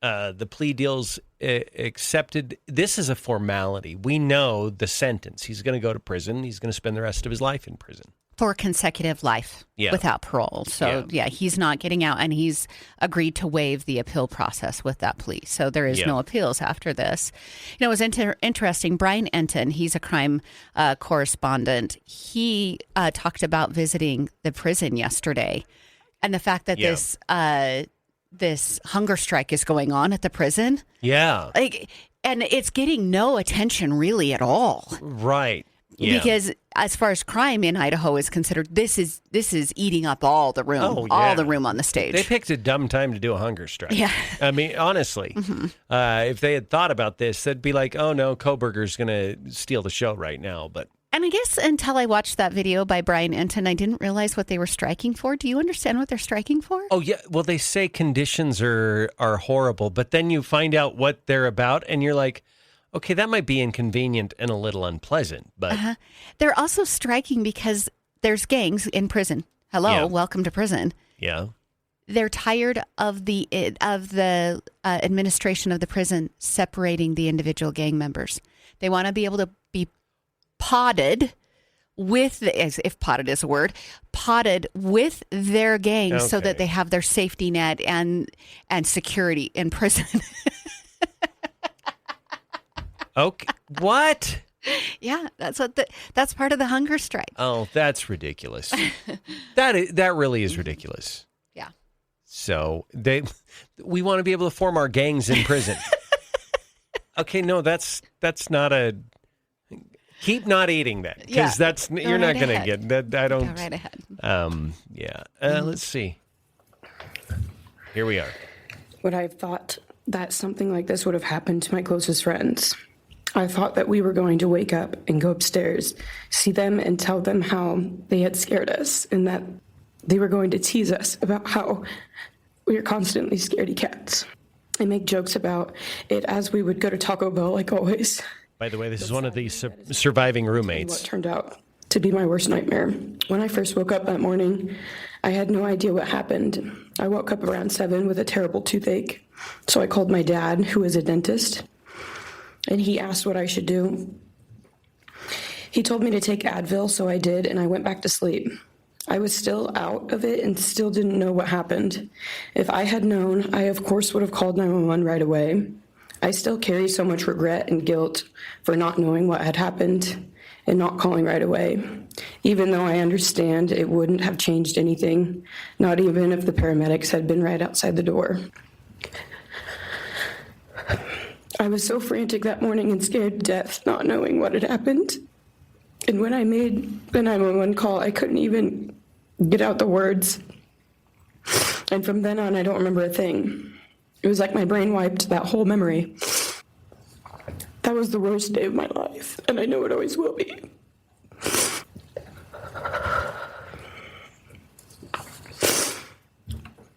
The plea deal's accepted. This is a formality. We know the sentence. He's going to go to prison. He's going to spend the rest of his life in prison. For consecutive life without parole. So, he's not getting out, and he's agreed to waive the appeal process with that plea. So there is no appeals after this. You know, it was interesting. Brian Enton, he's a crime correspondent. He talked about visiting the prison yesterday, and the fact that this hunger strike is going on at the prison. Yeah. And it's getting no attention really at all. Right. Yeah. Because as far as crime in Idaho is considered, this is eating up all the room, all the room on the stage. They picked a dumb time to do a hunger strike. Yeah. I mean, honestly, if they had thought about this, they'd be like, oh, no, Kohberger's going to steal the show right now. And I guess until I watched that video by Brian Enton, I didn't realize what they were striking for. Do you understand what they're striking for? Oh, yeah. Well, they say conditions are horrible, but then you find out what they're about, and you're like, okay, that might be inconvenient and a little unpleasant, but they're also striking because there's gangs in prison. Hello, welcome to prison. Yeah, they're tired of the administration of the prison separating the individual gang members. They want to be able to be potted with, if potted is a word, potted with their gangs so that they have their safety net and security in prison. Okay. What? Yeah, that's part of the hunger strike. Oh, that's ridiculous. That really is ridiculous. Yeah. So we want to be able to form our gangs in prison. Okay, no, that's not a. Keep not eating that, because you're not going to get that. I don't. Go right ahead. Yeah. Let's see. Here we are. Would I have thought that something like this would have happened to my closest friends? I thought that we were going to wake up and go upstairs, see them and tell them how they had scared us, and that they were going to tease us about how we are constantly scaredy cats, and make jokes about it as we would go to Taco Bell like always. By the way, this is one of the surviving roommates. What turned out to be my worst nightmare. When I first woke up that morning, I had no idea what happened. I woke up around 7 with a terrible toothache. So I called my dad, who is a dentist, and he asked what I should do. He told me to take Advil, so I did, and I went back to sleep. I was still out of it and still didn't know what happened. If I had known, I of course would have called 911 right away. I still carry so much regret and guilt for not knowing what had happened and not calling right away, even though I understand it wouldn't have changed anything, not even if the paramedics had been right outside the door. I was so frantic that morning and scared to death, not knowing what had happened. And when I made the 911 call, I couldn't even get out the words. And from then on, I don't remember a thing. It was like my brain wiped that whole memory. That was the worst day of my life, and I know it always will be.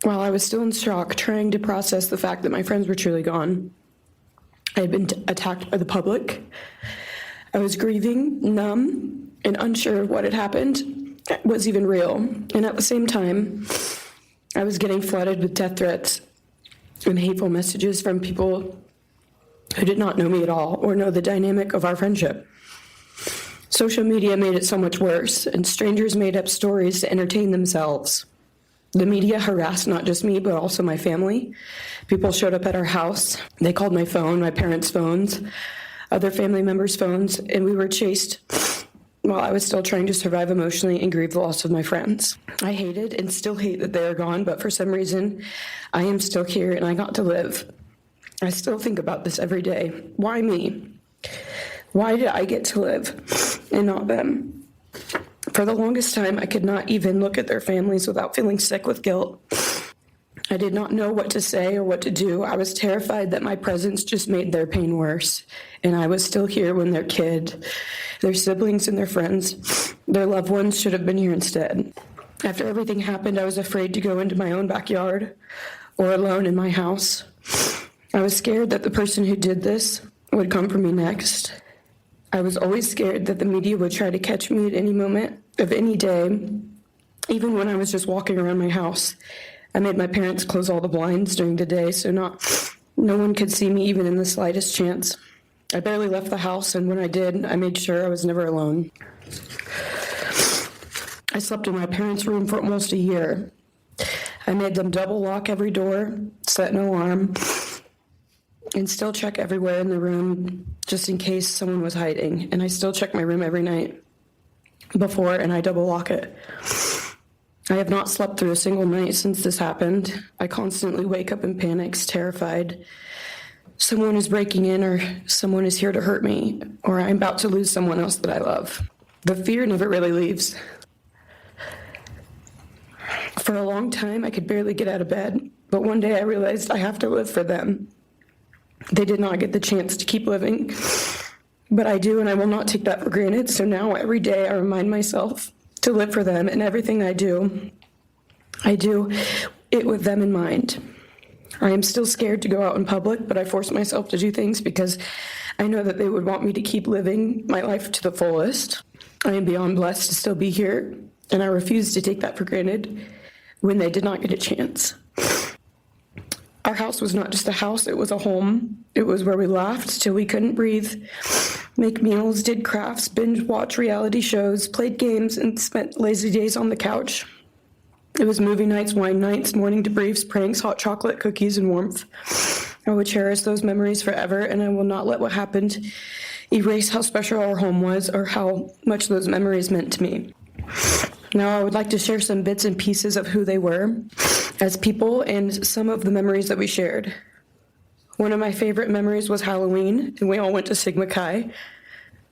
While I was still in shock, trying to process the fact that my friends were truly gone, I had been attacked by the public. I was grieving, numb, and unsure of what had happened was even real. And at the same time, I was getting flooded with death threats and hateful messages from people who did not know me at all or know the dynamic of our friendship. Social media made it so much worse, and strangers made up stories to entertain themselves. The media harassed not just me, but also my family. People showed up at our house. They called my phone, my parents' phones, other family members' phones, and we were chased while I was still trying to survive emotionally and grieve the loss of my friends. I hated and still hate that they are gone, but for some reason, I am still here and I got to live. I still think about this every day. Why me? Why did I get to live and not them? For the longest time, I could not even look at their families without feeling sick with guilt. I did not know what to say or what to do. I was terrified that my presence just made their pain worse. And I was still here when their kid, their siblings and their friends, their loved ones should have been here instead. After everything happened, I was afraid to go into my own backyard or alone in my house. I was scared that the person who did this would come for me next. I was always scared that the media would try to catch me at any moment of any day, even when I was just walking around my house. I made my parents close all the blinds during the day so no one could see me even in the slightest chance. I barely left the house, and when I did, I made sure I was never alone. I slept in my parents' room for almost a year. I made them double lock every door, set an alarm, and still check everywhere in the room just in case someone was hiding. And I still check my room every night before, and I double lock it. I have not slept through a single night since this happened. I constantly wake up in panics, terrified. Someone is breaking in, or someone is here to hurt me, or I'm about to lose someone else that I love. The fear never really leaves. For a long time, I could barely get out of bed, but one day I realized I have to live for them. They did not get the chance to keep living, but I do, and I will not take that for granted. So now every day I remind myself to live for them, and everything I do it with them in mind. I am still scared to go out in public, but I force myself to do things because I know that they would want me to keep living my life to the fullest. I am beyond blessed to still be here, and I refuse to take that for granted when they did not get a chance. Our house was not just a house, it was a home. It was where we laughed till we couldn't breathe, make meals, did crafts, binge watch reality shows, played games, and spent lazy days on the couch. It was movie nights, wine nights, morning debriefs, pranks, hot chocolate, cookies, and warmth. I would cherish those memories forever, and I will not let what happened erase how special our home was or how much those memories meant to me. Now I would like to share some bits and pieces of who they were as people and some of the memories that we shared. One of my favorite memories was Halloween, and we all went to Sigma Chi.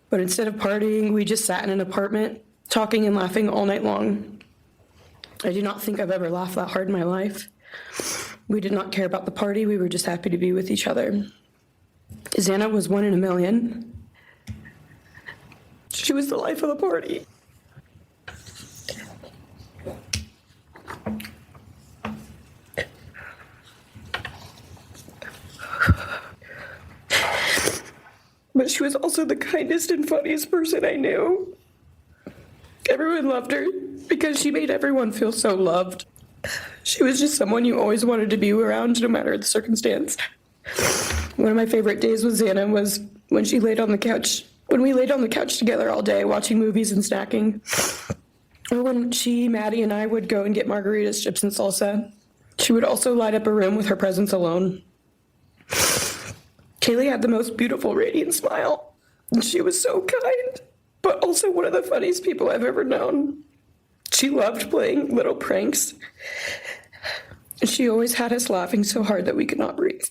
But instead of partying, we just sat in an apartment, talking and laughing all night long. I do not think I've ever laughed that hard in my life. We did not care about the party, we were just happy to be with each other. Xana was 1 in a million. She was the life of the party. But she was also the kindest and funniest person I knew. Everyone loved her because she made everyone feel so loved. She was just someone you always wanted to be around, no matter the circumstance. One of my favorite days with Xana was when she laid on the couch, when we laid on the couch together all day watching movies and snacking. Or when she, Maddie, and I would go and get margaritas, chips, and salsa. She would also light up a room with her presence alone. Kaylee had the most beautiful, radiant smile. And she was so kind, but also one of the funniest people I've ever known. She loved playing little pranks. And she always had us laughing so hard that we could not breathe.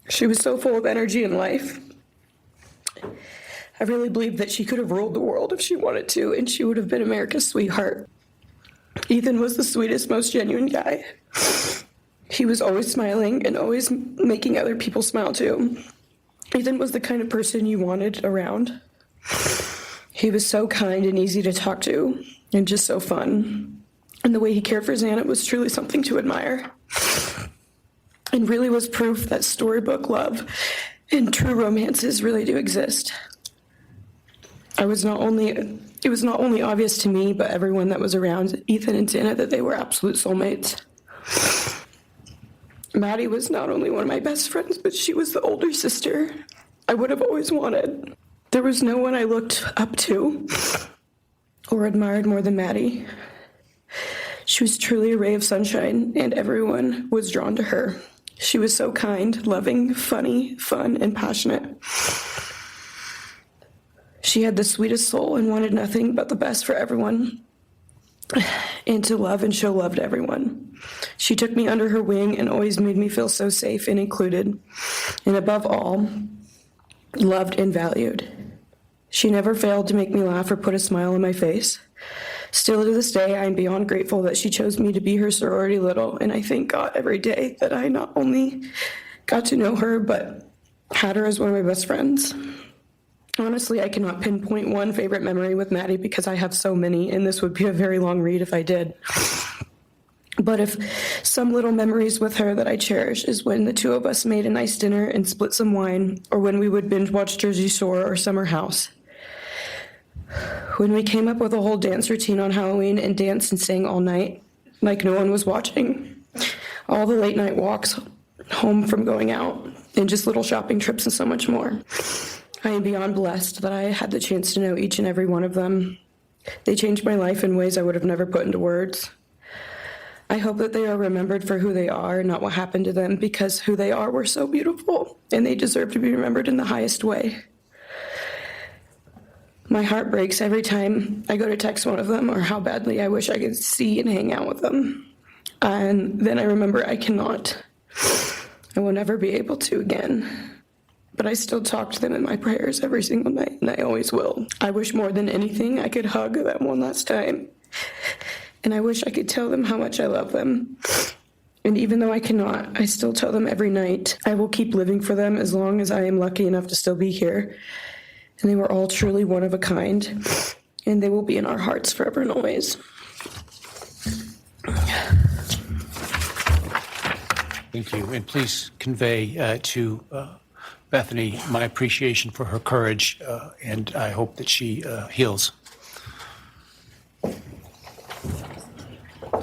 She was so full of energy and life. I really believe that she could have ruled the world if she wanted to, and she would have been America's sweetheart. Ethan was the sweetest, most genuine guy. He was always smiling and always making other people smile too. Ethan was the kind of person you wanted around. He was so kind and easy to talk to, and just so fun. And the way he cared for Xana was truly something to admire. And really was proof that storybook love and true romances really do exist. It was not only obvious to me, but everyone that was around Ethan and Xana that they were absolute soulmates. Maddie was not only one of my best friends, but she was the older sister I would have always wanted. There was no one I looked up to or admired more than Maddie. She was truly a ray of sunshine, and everyone was drawn to her. She was so kind, loving, funny, fun, and passionate. She had the sweetest soul and wanted nothing but the best for everyone, and to love and show love to everyone. She took me under her wing and always made me feel so safe and included, and above all, loved and valued. She never failed to make me laugh or put a smile on my face. Still to this day, I am beyond grateful that she chose me to be her sorority little, and I thank God every day that I not only got to know her, but had her as one of my best friends. Honestly, I cannot pinpoint one favorite memory with Maddie because I have so many, and this would be a very long read if I did. But if some little memories with her that I cherish is when the two of us made a nice dinner and split some wine, or when we would binge watch Jersey Shore or Summer House. When we came up with a whole dance routine on Halloween and danced and sang all night, like no one was watching. All the late night walks home from going out, and just little shopping trips and so much more. I am beyond blessed that I had the chance to know each and every one of them. They changed my life in ways I would have never put into words. I hope that they are remembered for who they are and not what happened to them, because who they are were so beautiful, and they deserve to be remembered in the highest way. My heart breaks every time I go to text one of them or how badly I wish I could see and hang out with them. And then I remember I cannot. I will never be able to again. But I still talk to them in my prayers every single night, and I always will. I wish more than anything I could hug them one last time. And I wish I could tell them how much I love them. And even though I cannot, I still tell them every night I will keep living for them as long as I am lucky enough to still be here. And they were all truly one of a kind, and they will be in our hearts forever and always. Thank you. And please convey to Bethany my appreciation for her courage, and I hope that she heals.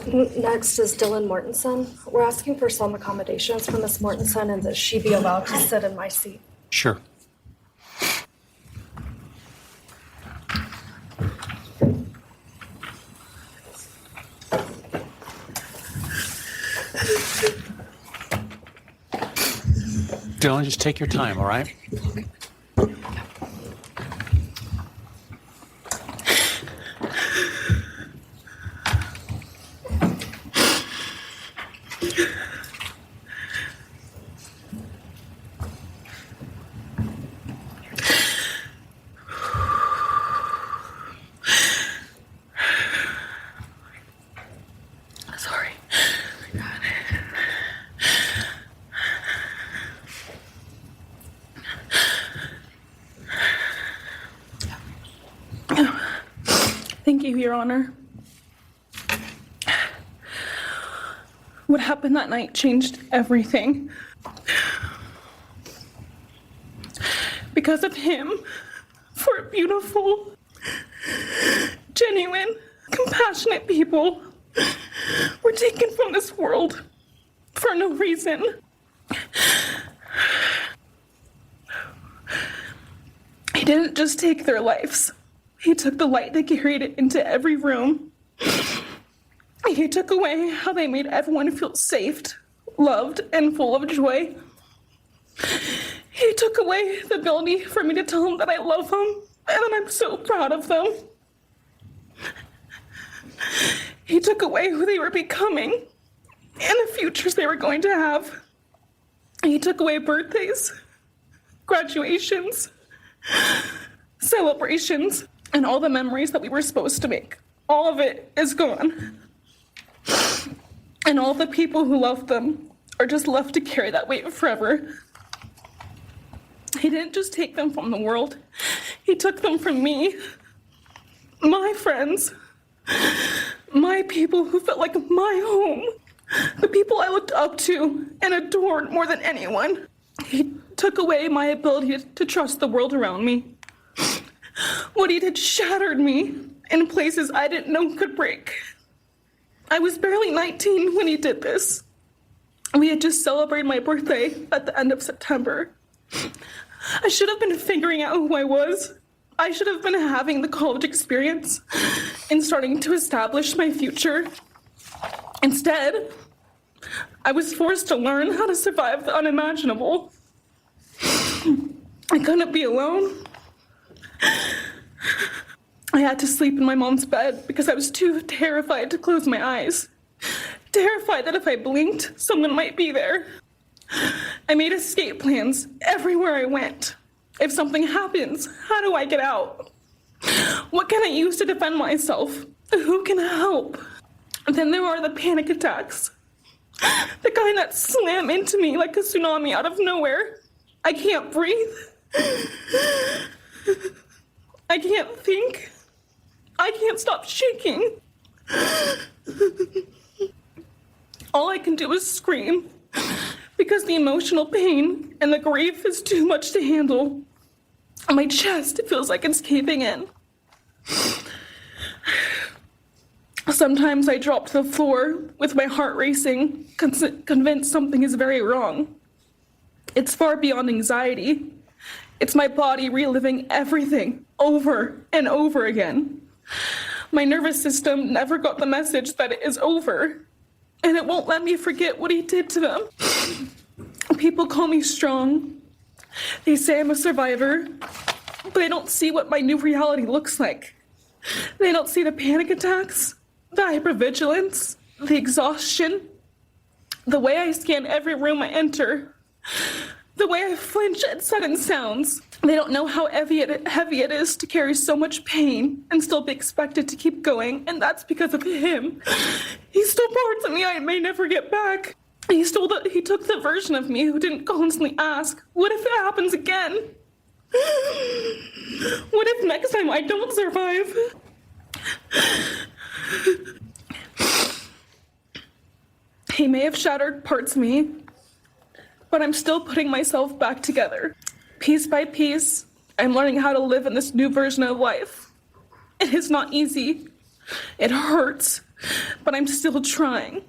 Next is Dylan Mortensen. We're asking for some accommodations for Ms. Mortensen, and that she be allowed to sit in my seat. Sure. Dylan, just take your time, all right? Thank you, Your Honor. What happened that night changed everything. Because of him, for a beautiful, genuine, compassionate people were taken from this world for no reason. He didn't just take their lives. He took the light that carried it into every room. He took away how they made everyone feel safe, loved, and full of joy. He took away the ability for me to tell them that I love them and that I'm so proud of them. He took away who they were becoming and the futures they were going to have. He took away birthdays, graduations, celebrations, and all the memories that we were supposed to make. All of it is gone. And all the people who loved them are just left to carry that weight forever. He didn't just take them from the world. He took them from me, my friends, my people who felt like my home, the people I looked up to and adored more than anyone. He took away my ability to trust the world around me. What he did shattered me in places I didn't know could break. I was barely 19 when he did this. We had just celebrated my birthday at the end of September. I should have been figuring out who I was. I should have been having the college experience and starting to establish my future. Instead, I was forced to learn how to survive the unimaginable. I couldn't be alone. I had to sleep in my mom's bed because I was too terrified to close my eyes. Terrified that if I blinked, someone might be there. I made escape plans everywhere I went. If something happens, how do I get out? What can I use to defend myself? Who can help? And then there are the panic attacks. The kind that slam into me like a tsunami out of nowhere. I can't breathe. I can't think. I can't stop shaking. All I can do is scream because the emotional pain and the grief is too much to handle. My chest feels like it's caving in. Sometimes I drop to the floor with my heart racing, convinced something is very wrong. It's far beyond anxiety. It's my body reliving everything over and over again. My nervous system never got the message that it is over, and it won't let me forget what he did to them. People call me strong. They say I'm a survivor, but they don't see what my new reality looks like. They don't see the panic attacks, the hypervigilance, the exhaustion, the way I scan every room I enter, the way I flinch at sudden sounds. They don't know how heavy it is to carry so much pain and still be expected to keep going, and that's because of him. He stole parts of me I may never get back. He took the version of me who didn't constantly ask, what if it happens again? What if next time I don't survive? He may have shattered parts of me, but I'm still putting myself back together. Piece by piece, I'm learning how to live in this new version of life. It is not easy. It hurts, but I'm still trying.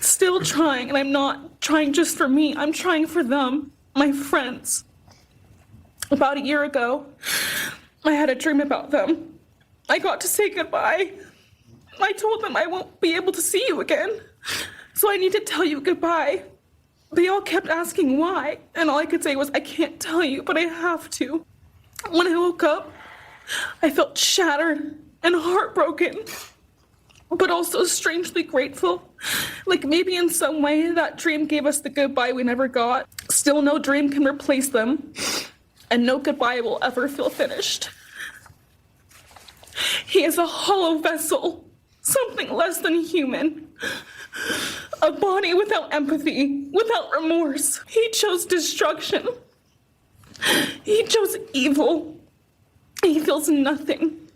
Still trying, and I'm not trying just for me. I'm trying for them, my friends. About a year ago, I had a dream about them. I got to say goodbye. I told them I won't be able to see you again, so I need to tell you goodbye. They all kept asking why, and all I could say was, I can't tell you, but I have to. When I woke up, I felt shattered and heartbroken, but also strangely grateful. Like maybe in some way that dream gave us the goodbye we never got. Still, no dream can replace them, and no goodbye will ever feel finished. He is a hollow vessel, something less than human. A body without empathy, without remorse. He chose destruction. He chose evil. He feels nothing.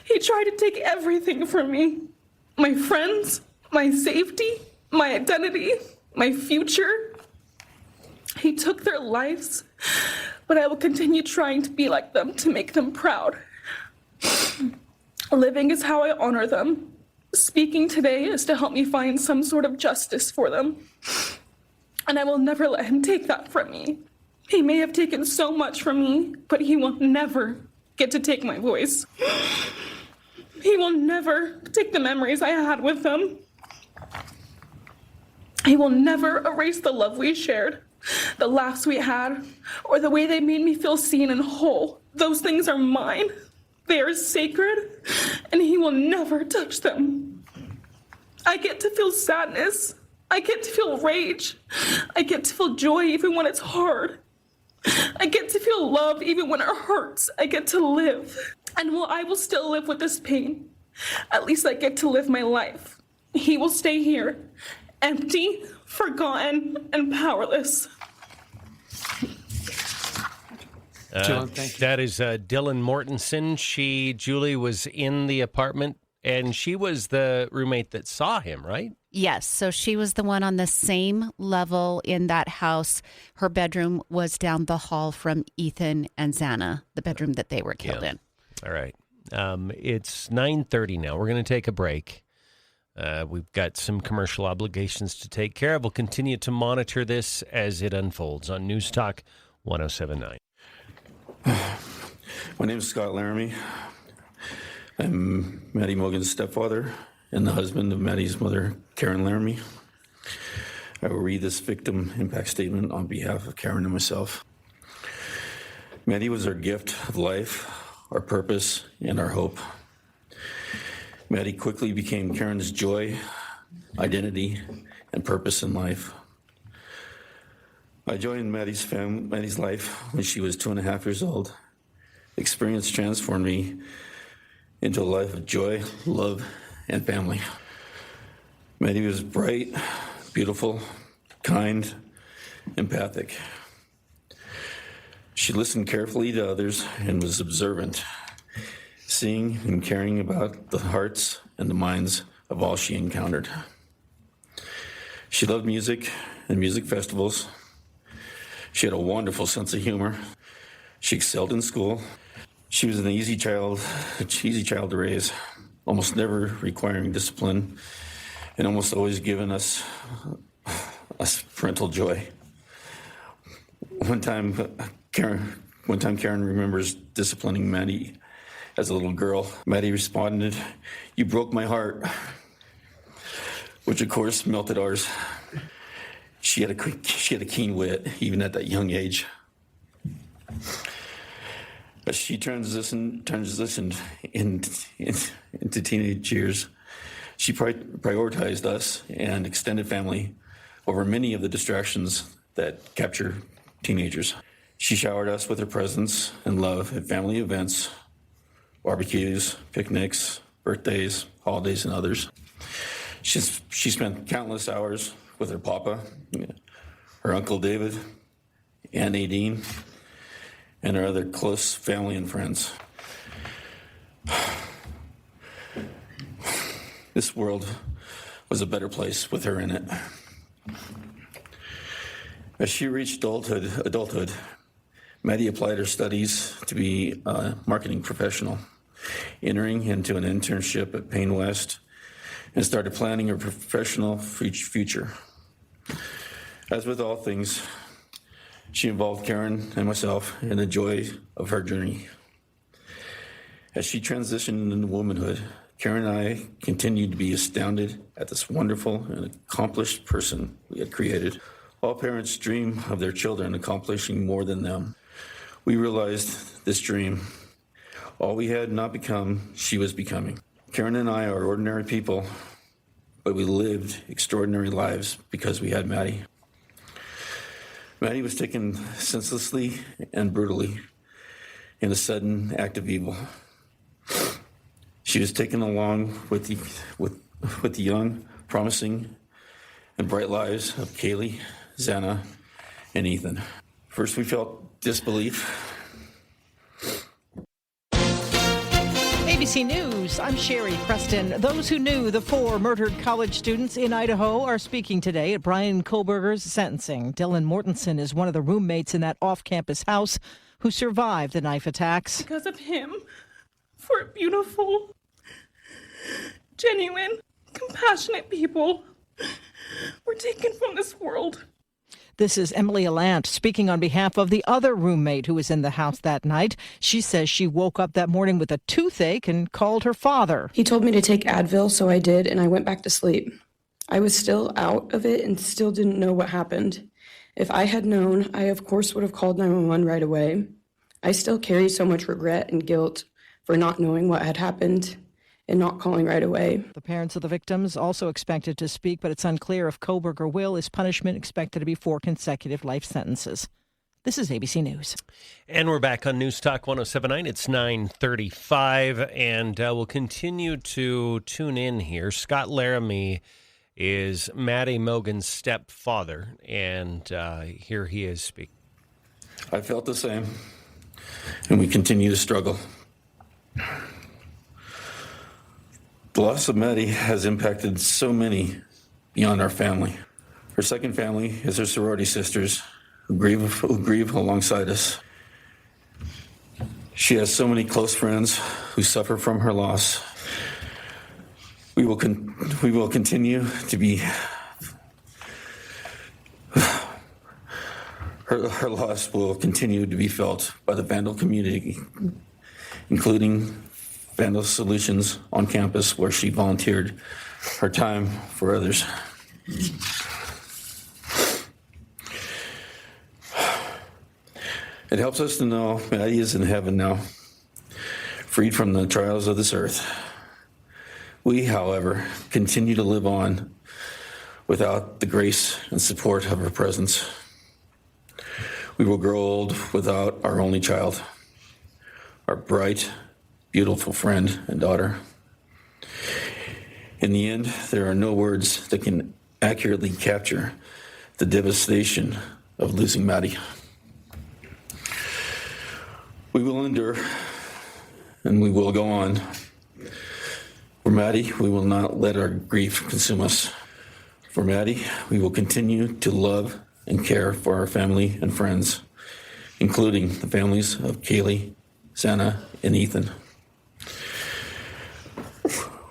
He tried to take everything from me. My friends, my safety, my identity, my future. He took their lives, but I will continue trying to be like them, to make them proud. Living is how I honor them. Speaking today is to help me find some sort of justice for them. And I will never let him take that from me. He may have taken so much from me, but he will never get to take my voice. He will never take the memories I had with them. He will never erase the love we shared, the laughs we had, or the way they made me feel seen and whole. Those things are mine. They are sacred, and he will never touch them. I get to feel sadness. I get to feel rage. I get to feel joy even when it's hard. I get to feel love even when it hurts. I get to live. And while I will still live with this pain, at least I get to live my life. He will stay here, empty, forgotten, and powerless. That is Dylan Mortensen. Julie was in the apartment, and she was the roommate that saw him, right? Yes. So she was the one on the same level in that house. Her bedroom was down the hall from Ethan and Xana, the bedroom that they were killed in. All right. It's 9:30 now. We're going to take a break. We've got some commercial obligations to take care of. We'll continue to monitor this as it unfolds on News Talk 107.9. My name is Scott Laramie. I'm Maddie Mogen's stepfather and the husband of Maddie's mother, Karen Laramie. I will read this victim impact statement on behalf of Karen and myself. Maddie was our gift of life, our purpose, and our hope. Maddie quickly became Karen's joy, identity, and purpose in life. I joined Maddie's life when she was 2.5 years old. The experience transformed me into a life of joy, love, and family. Maddie was bright, beautiful, kind, empathic. She listened carefully to others and was observant, seeing and caring about the hearts and the minds of all she encountered. She loved music and music festivals. She had a wonderful sense of humor. She excelled in school. She was an easy child to raise, almost never requiring discipline, and almost always giving us parental joy. One time Karen remembers disciplining Maddie as a little girl. Maddie responded, "You broke my heart," which of course melted ours. She had a keen wit, even at that young age. As she transitioned into teenage years, she prioritized us and extended family over many of the distractions that capture teenagers. She showered us with her presence and love at family events, barbecues, picnics, birthdays, holidays, and others. She spent countless hours with her papa, her Uncle David, Aunt Nadine, and her other close family and friends. This world was a better place with her in it. As she reached adulthood, Maddie applied her studies to be a marketing professional, entering into an internship at Payne West, and started planning her professional future. As with all things, she involved Karen and myself in the joy of her journey. As she transitioned into womanhood, Karen and I continued to be astounded at this wonderful and accomplished person we had created. All parents dream of their children accomplishing more than them. We realized this dream, all we had not become, she was becoming. Karen and I are ordinary people, but we lived extraordinary lives because we had Maddie. Maddie was taken senselessly and brutally in a sudden act of evil. She was taken along with the young, promising, and bright lives of Kaylee, Xana, and Ethan. First, we felt disbelief. ABC News, I'm Sherry Preston. Those who knew the 4 murdered college students in Idaho are speaking today at Bryan Kohberger's sentencing. Dylan Mortensen is one of the roommates in that off-campus house who survived the knife attacks. Because of him, for a beautiful, genuine, compassionate people were taken from this world. This is Emily Alant speaking on behalf of the other roommate who was in the house that night. She says she woke up that morning with a toothache and called her father. He told me to take Advil, so I did, and I went back to sleep. I was still out of it and still didn't know what happened. If I had known, I of course would have called 911 right away. I still carry so much regret and guilt for not knowing what had happened and not calling right away. The parents of the victims also expected to speak, but it's unclear if Kohberger will. His punishment expected to be 4 consecutive life sentences. This is ABC News. And we're back on News Talk 107.9. It's 9:35, and we'll continue to tune in here. Scott Laramie is Maddy Mogen's stepfather, and here he is speaking. I felt the same, and we continue to struggle. The loss of Maddy has impacted so many beyond our family. Her second family is her sorority sisters who grieve alongside us. She has so many close friends who suffer from her loss. We will continue to be. Her loss will continue to be felt by the Vandal community, including Vandal Solutions on campus, where she volunteered her time for others. It helps us to know Maddy is in heaven now, freed from the trials of this earth. We, however, continue to live on without the grace and support of her presence. We will grow old without our only child, our bright, beautiful friend and daughter. In the end, there are no words that can accurately capture the devastation of losing Maddy. We will endure, and we will go on. For Maddy, we will not let our grief consume us. For Maddy, we will continue to love and care for our family and friends, including the families of Kaylee, Santa, and Ethan.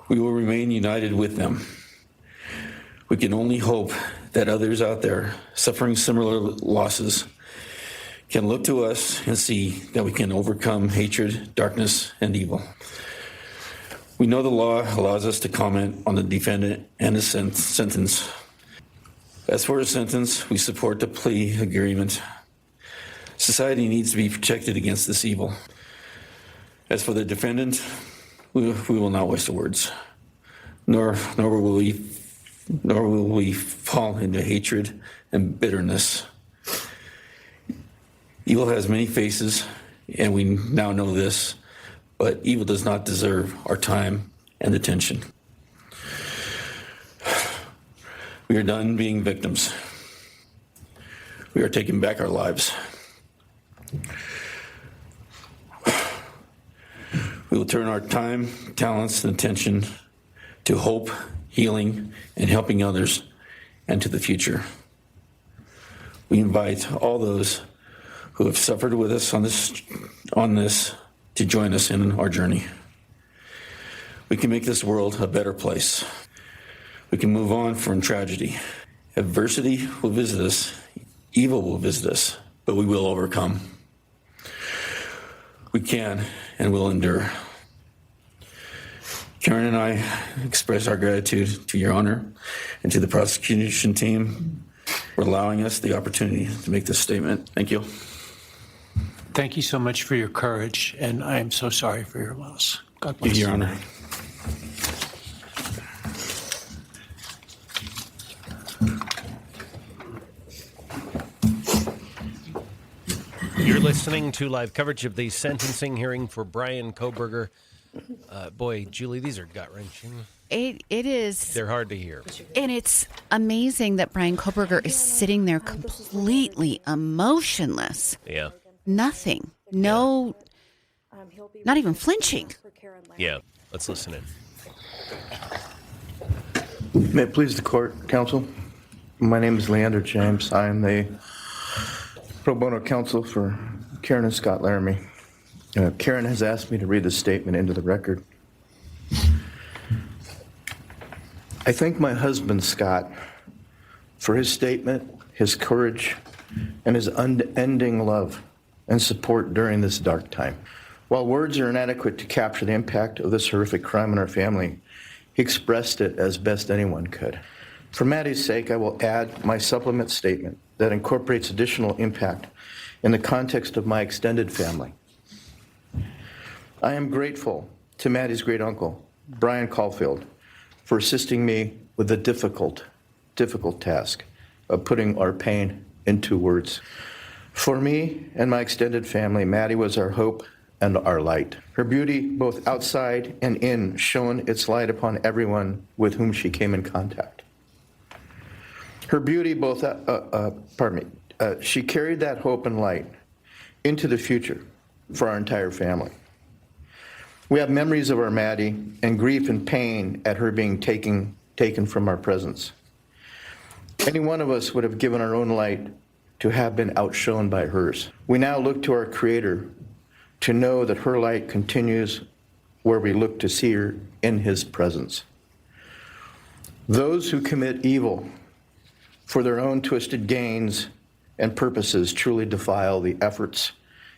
We will remain united with them. We can only hope that others out there suffering similar losses can look to us and see that we can overcome hatred, darkness, and evil. We know the law allows us to comment on the defendant and his sentence. As for his sentence, we support the plea agreement. Society needs to be protected against this evil. As for the defendant, we will not waste the words, nor will we fall into hatred and bitterness. Evil has many faces, and we now know this, but evil does not deserve our time and attention. We are done being victims. We are taking back our lives. We will turn our time, talents, and attention to hope, healing, and helping others, and to the future. We invite all those who have suffered with us on this to join us in our journey. We can make this world a better place. We can move on from tragedy. Adversity will visit us, evil will visit us, but we will overcome. We can and will endure. Karen and I express our gratitude to Your Honor and to the prosecution team for allowing us the opportunity to make this statement. Thank you. Thank you so much for your courage, and I am so sorry for your loss. God bless Your Honor. You're listening to live coverage of the sentencing hearing for Bryan Kohberger. Boy, Julie, these are gut-wrenching. It is. They're hard to hear. And it's amazing that Bryan Kohberger is sitting there completely emotionless. Yeah. Nothing. No, not even flinching. Yeah. Let's listen in. May it please the court, counsel? My name is Leander James. I am the pro bono counsel for Karen and Scott Laramie. Karen has asked me to read this statement into the record. I thank my husband, Scott, for his statement, his courage, and his unending love and support during this dark time. While words are inadequate to capture the impact of this horrific crime in our family, he expressed it as best anyone could. For Maddie's sake, I will add my supplement statement that incorporates additional impact in the context of my extended family. I am grateful to Maddie's great uncle, Bryan Kohberger, for assisting me with the difficult task of putting our pain into words. For me and my extended family, Maddie was our hope and our light. Her beauty, both outside and in, shone its light upon everyone with whom she came in contact. Her beauty, she carried that hope and light into the future for our entire family. We have memories of our Maddie and grief and pain at her being taken from our presence. Any one of us would have given our own light to have been outshone by hers. We now look to our Creator to know that her light continues where we look to see her in His presence. Those who commit evil for their own twisted gains and purposes truly defile the efforts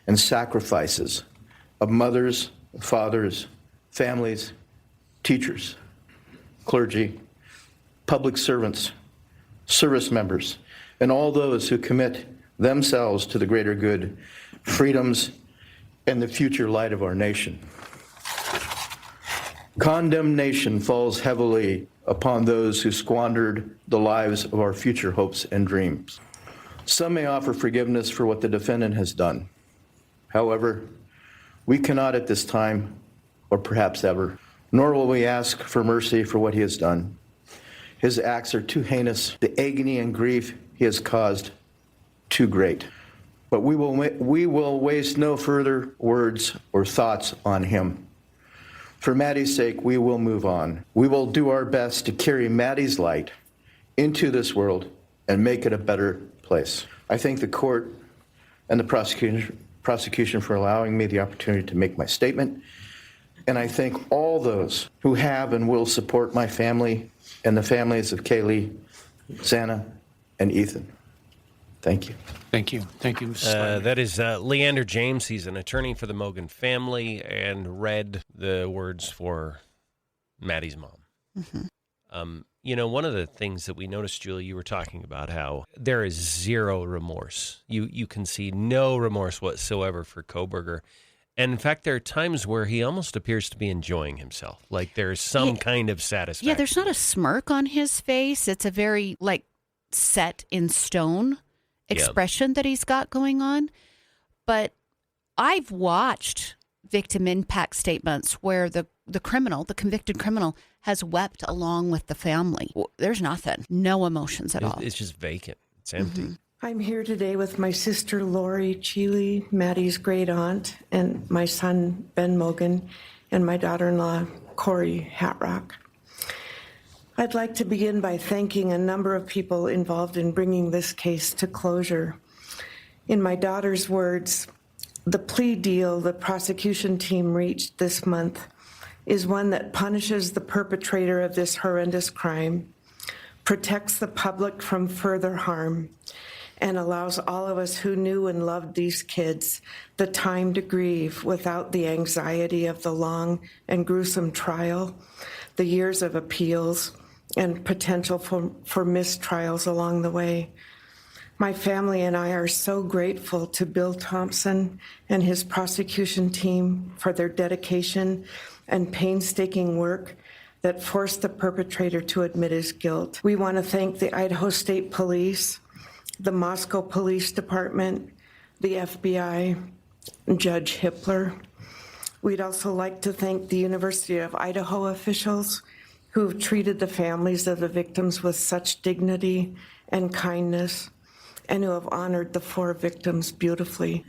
and sacrifices of mothers, fathers, families, teachers, clergy, public servants, service members, and all those who commit themselves to the greater good, freedoms, and the future light of our nation. Condemnation falls heavily upon those who squandered the lives of our future hopes and dreams. Some may offer forgiveness for what the defendant has done. However, we cannot at this time, or perhaps ever, nor will we ask for mercy for what he has done. His acts are too heinous, the agony and grief he has caused too great. But we will waste no further words or thoughts on him. For Maddie's sake, we will move on. We will do our best to carry Maddie's light into this world and make it a better place. I thank the court and the prosecution for allowing me the opportunity to make my statement. And I thank all those who have and will support my family and the families of Kaylee, Xana, and Ethan. Thank you. Thank you. Thank you, Mrs. Snyder. That is Leander James. He's an attorney for the Mogen family and read the words for Maddie's mom. Mm-hmm. One of the things that we noticed, Julie, you were talking about how there is zero remorse. You can see no remorse whatsoever for Kohberger. And in fact, there are times where he almost appears to be enjoying himself. Like there's some kind of satisfaction. Yeah, there's not a smirk on his face. It's a very, set in stone expression that he's got going on. But I've watched victim impact statements where the convicted criminal has wept along with the family. There's nothing, no emotions at all. It's just vacant. It's empty. Mm-hmm. I'm here today with my sister Lori Cheeley, Maddie's great aunt, and my son Ben Mogen, and my daughter-in-law Corey Hatrock. I'd like to begin by thanking a number of people involved in bringing this case to closure. In my daughter's words, the plea deal the prosecution team reached this month is one that punishes the perpetrator of this horrendous crime, protects the public from further harm, and allows all of us who knew and loved these kids the time to grieve without the anxiety of the long and gruesome trial, the years of appeals, and potential for mistrials along the way. My family and I are so grateful to Bill Thompson and his prosecution team for their dedication and painstaking work that forced the perpetrator to admit his guilt. We want to thank the Idaho State Police, the Moscow Police Department, the FBI, and Judge Hippler. We'd also like to thank the University of Idaho officials who have treated the families of the victims with such dignity and kindness, and who have honored the 4 victims beautifully.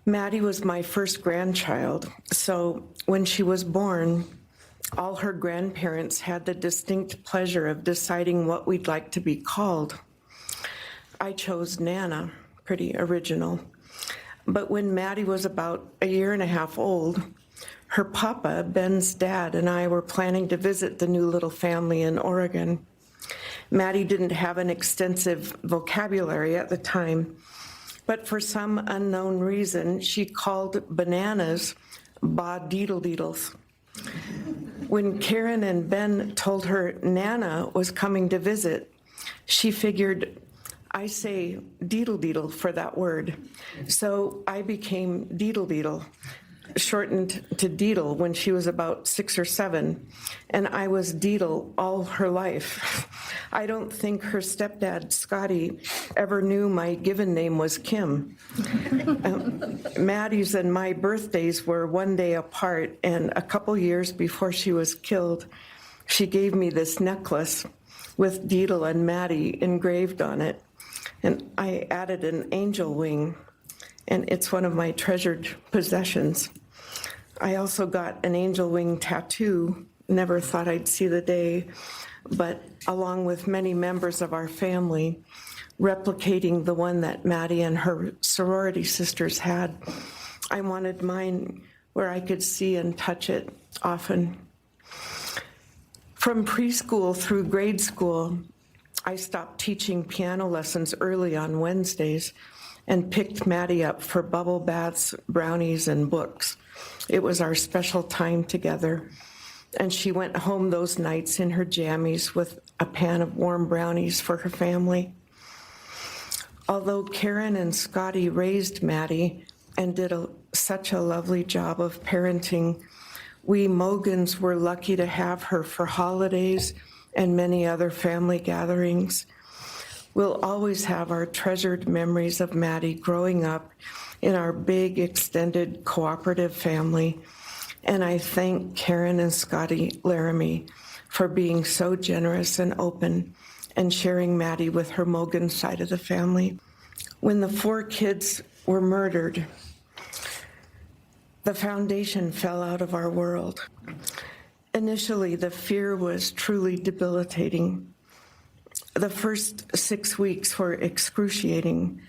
Maddie was my first grandchild, so when she was born, all her grandparents had the distinct pleasure of deciding what we'd like to be called. I chose Nana, pretty original. But when Maddie was about 1.5 years old, Her papa, Ben's dad, and I were planning to visit the new little family in Oregon. Maddie didn't have an extensive vocabulary at the time, but for some unknown reason, she called bananas ba-deedle-deedles. When Karen and Ben told her Nana was coming to visit, she figured I say deedle-deedle for that word. So I became deedle-deedle, shortened to Deedle when she was about 6 or 7, and I was Deedle all her life. I don't think her stepdad, Scotty, ever knew my given name was Kim. Maddie's and my birthdays were one day apart, and a couple years before she was killed, she gave me this necklace with Deedle and Maddie engraved on it, and I added an angel wing, and it's one of my treasured possessions. I also got an angel wing tattoo. Never thought I'd see the day, but along with many members of our family, replicating the one that Maddie and her sorority sisters had, I wanted mine where I could see and touch it often. From preschool through grade school, I stopped teaching piano lessons early on Wednesdays and picked Maddie up for bubble baths, brownies, and books. It was our special time together, and she went home those nights in her jammies with a pan of warm brownies for her family. Although Karen and Scotty raised Maddie and did such a lovely job of parenting, we Mogens were lucky to have her for holidays and many other family gatherings. We'll always have our treasured memories of Maddie growing up in our big, extended, cooperative family. And I thank Karen and Scotty Laramie for being so generous and open and sharing Maddie with her Mogen side of the family. When the 4 kids were murdered, the foundation fell out of our world. Initially, the fear was truly debilitating. The first 6 weeks were excruciating.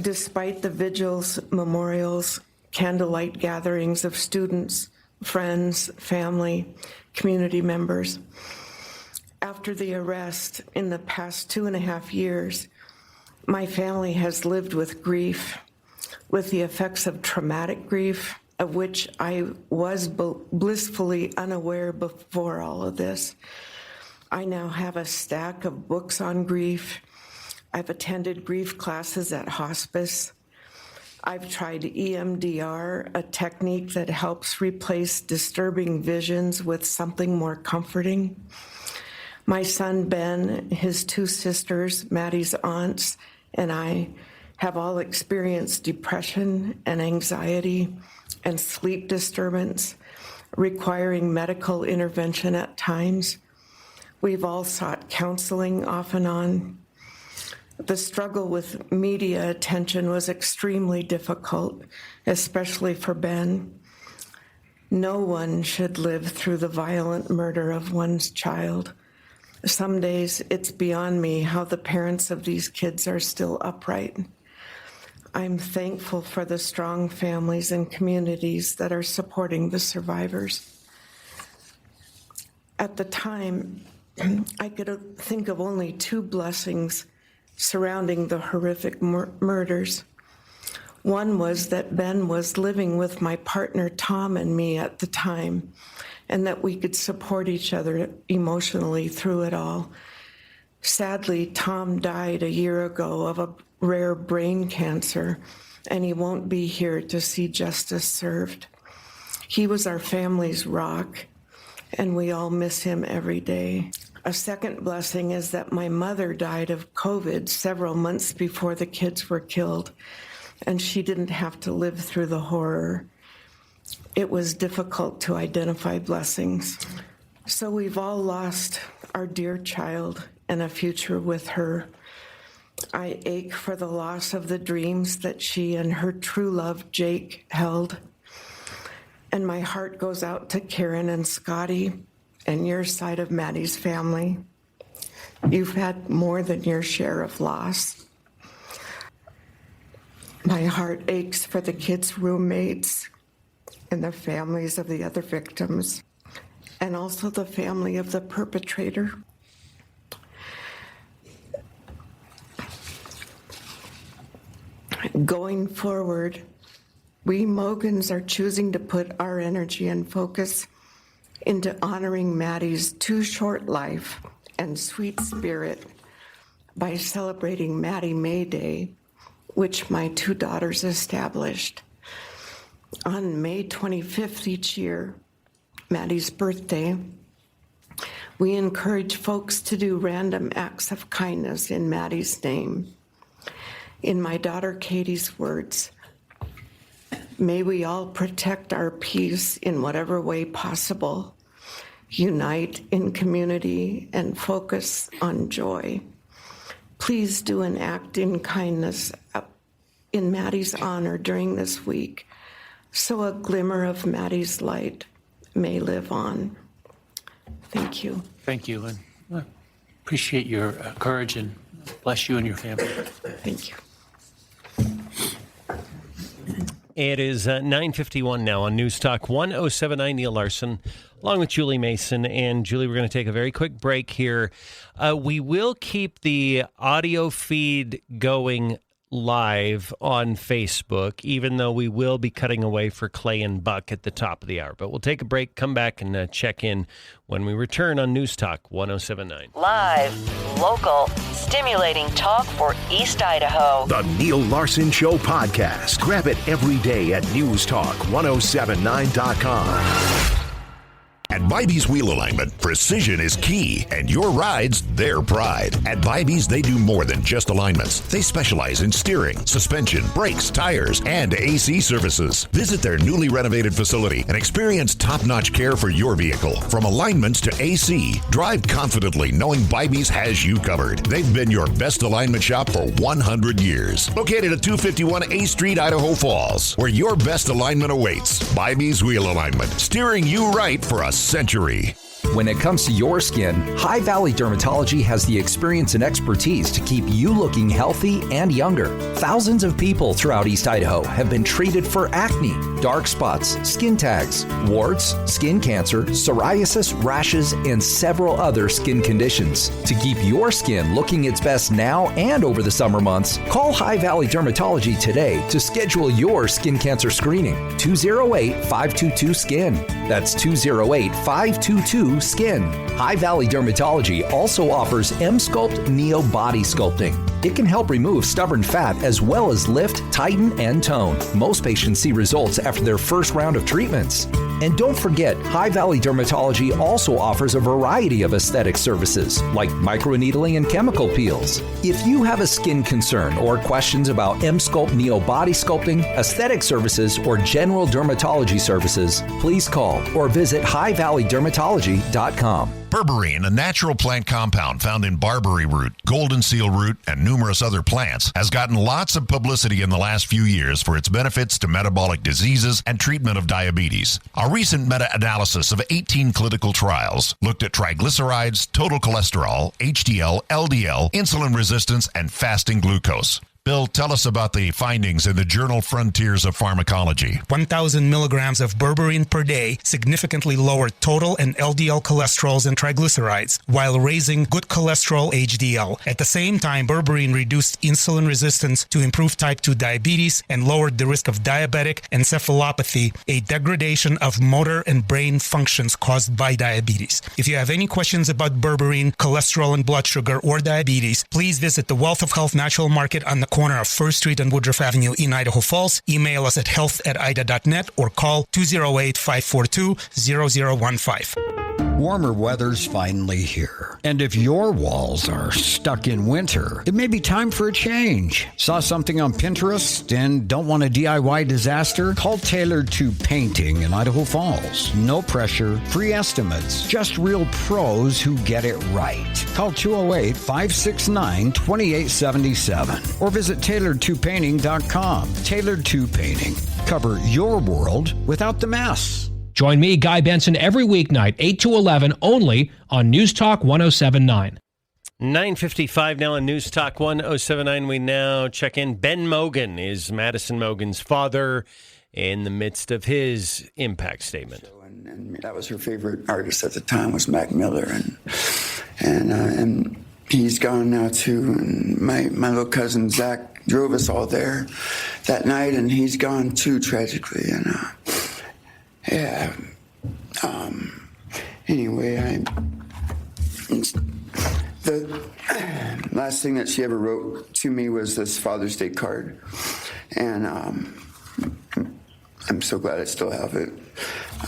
Despite the vigils, memorials, candlelight gatherings of students, friends, family, community members. After the arrest, in the past 2.5 years, my family has lived with grief, with the effects of traumatic grief, of which I was blissfully unaware before all of this. I now have a stack of books on grief. I've attended grief classes at hospice. I've tried EMDR, a technique that helps replace disturbing visions with something more comforting. My son Ben, his 2 sisters, Maddie's aunts, and I have all experienced depression and anxiety and sleep disturbance, requiring medical intervention at times. We've all sought counseling off and on. The struggle with media attention was extremely difficult, especially for Ben. No one should live through the violent murder of one's child. Some days it's beyond me how the parents of these kids are still upright. I'm thankful for the strong families and communities that are supporting the survivors. At the time, I could think of only 2 blessings surrounding the horrific murders. One was that Ben was living with my partner Tom and me at the time, and that we could support each other emotionally through it all. Sadly, Tom died a year ago of a rare brain cancer, and he won't be here to see justice served. He was our family's rock, and we all miss him every day. A second blessing is that my mother died of COVID several months before the kids were killed, and she didn't have to live through the horror. It was difficult to identify blessings. So we've all lost our dear child and a future with her. I ache for the loss of the dreams that she and her true love, Jake, held. And my heart goes out to Karen and Scotty and your side of Maddie's family. You've had more than your share of loss. My heart aches for the kids' roommates and the families of the other victims, and also the family of the perpetrator. Going forward, we Mogens are choosing to put our energy and focus into honoring Maddie's too short life and sweet spirit by celebrating Maddie May Day, which my two daughters established. On May 25th each year, Maddie's birthday, we encourage folks to do random acts of kindness in Maddie's name. In my daughter Katie's words, may we all protect our peace in whatever way possible, unite in community, and focus on joy. Please do an act in kindness in Maddie's honor during this week, so a glimmer of Maddie's light may live on. Thank you. Thank you, and I appreciate your courage, and bless you and your family. Thank you. It is 9:51 now on News Talk 1079. Neil Larson, along with Julie Mason. And Julie, we're going to take a very quick break here. We will keep the audio feed going live on Facebook, even though we will be cutting away for Clay and Buck at the top of the hour. But we'll take a break, come back, and check in when we return on News Talk 1079. Live, local, stimulating talk for East Idaho. The Neil Larson Show podcast. Grab it every day at newstalk1079.com. At Vibey's Wheel Alignment, precision is key, and your ride's their pride. At Vibey's, they do more than just alignments. They specialize in steering, suspension, brakes, tires, and AC services. Visit their newly renovated facility and experience top-notch care for your vehicle. From alignments to AC, drive confidently knowing Vibey's has you covered. They've been your best alignment shop for 100 years. Located at 251 A Street, Idaho Falls, where your best alignment awaits. Vibey's Wheel Alignment, steering you right for a century. When it comes to your skin, High Valley Dermatology has the experience and expertise to keep you looking healthy and younger. Thousands of people throughout East Idaho have been treated for acne, dark spots, skin tags, warts, skin cancer, psoriasis, rashes, and several other skin conditions. To keep your skin looking its best now and over the summer months, call High Valley Dermatology today to schedule your skin cancer screening. 208-522-SKIN. That's 208-522-SKIN. High Valley Dermatology also offers M-Sculpt Neo Body Sculpting. It can help remove stubborn fat as well as lift, tighten, and tone. Most patients see results after their first round of treatments. And don't forget, High Valley Dermatology also offers a variety of aesthetic services like microneedling and chemical peels. If you have a skin concern or questions about M-Sculpt Neo Body Sculpting, aesthetic services, or general dermatology services, please call or visit highvalleydermatology.com. Berberine, a natural plant compound found in barberry root, golden seal root, and numerous other plants, has gotten lots of publicity in the last few years for its benefits to metabolic diseases and treatment of diabetes. A recent meta-analysis of 18 clinical trials looked at triglycerides, total cholesterol, HDL, LDL, insulin resistance, and fasting glucose. Bill, tell us about the findings in the journal Frontiers of Pharmacology. 1,000 milligrams of berberine per day significantly lowered total and LDL cholesterols and triglycerides while raising good cholesterol HDL. At the same time, berberine reduced insulin resistance to improve type 2 diabetes and lowered the risk of diabetic encephalopathy, a degradation of motor and brain functions caused by diabetes. If you have any questions about berberine, cholesterol and blood sugar, or diabetes, please visit the Wealth of Health Natural Market on the corner of 1st Street and Woodruff Avenue in Idaho Falls. Email us at health@ida.net or call 208-542-0015. Warmer weather's finally here. And if your walls are stuck in winter, it may be time for a change. Saw something on Pinterest and don't want a DIY disaster? Call Tailored to Painting in Idaho Falls. No pressure, free estimates, just real pros who get it right. Call 208-569-2877 or visit tailored2painting.com. Tailored to Painting. Cover your world without the mess. Join me, Guy Benson, every weeknight, 8 to 11, only on News Talk 1079. 9:55 now on News Talk 1079. We now check in. Ben Mogen is Madison Mogen's father, in the midst of his impact statement. And that was her favorite artist at the time was Mac Miller, and he's gone now too. And my little cousin Zach drove us all there that night, and he's gone too, tragically. And anyway, the last thing that she ever wrote to me was this Father's Day card, and I'm so glad I still have it.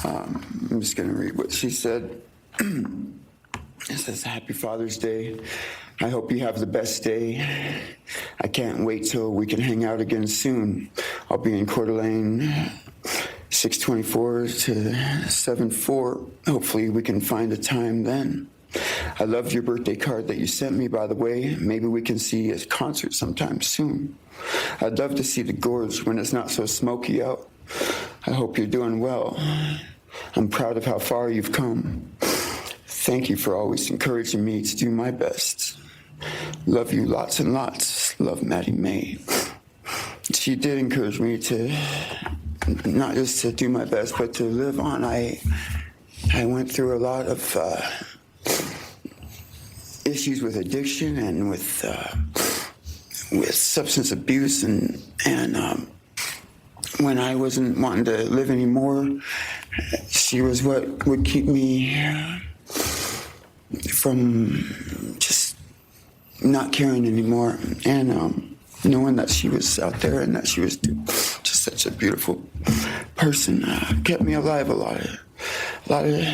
I'm just going to read what she said. It says, "Happy Father's Day. I hope you have the best day. I can't wait till we can hang out again soon. I'll be in Coeur d'Alene, 624 to 74. Hopefully we can find a time then. I loved your birthday card that you sent me, by the way. Maybe we can see a concert sometime soon. I'd love to see the gorge when it's not so smoky out. I hope you're doing well. I'm proud of how far you've come. Thank you for always encouraging me to do my best. Love you lots and lots. Love, Maddie May." She did encourage me to not just to do my best, but to live on. I went through a lot of issues with addiction and with substance abuse, and when I wasn't wanting to live anymore, she was what would keep me from just not caring anymore, and knowing that she was out there and that she was just such a beautiful person kept me alive a lot of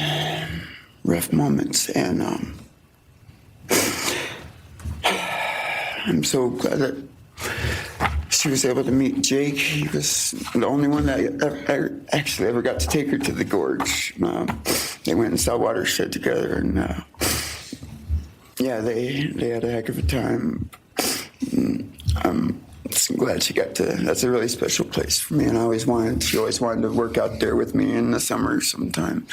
rough moments, and I'm so glad that she was able to meet Jake. He was the only one that actually ever got to take her to the gorge. They went and saw Watershed together, and they had a heck of a time. I'm just glad she got to. That's a really special place for me, and she always wanted to work out there with me in the summer sometime.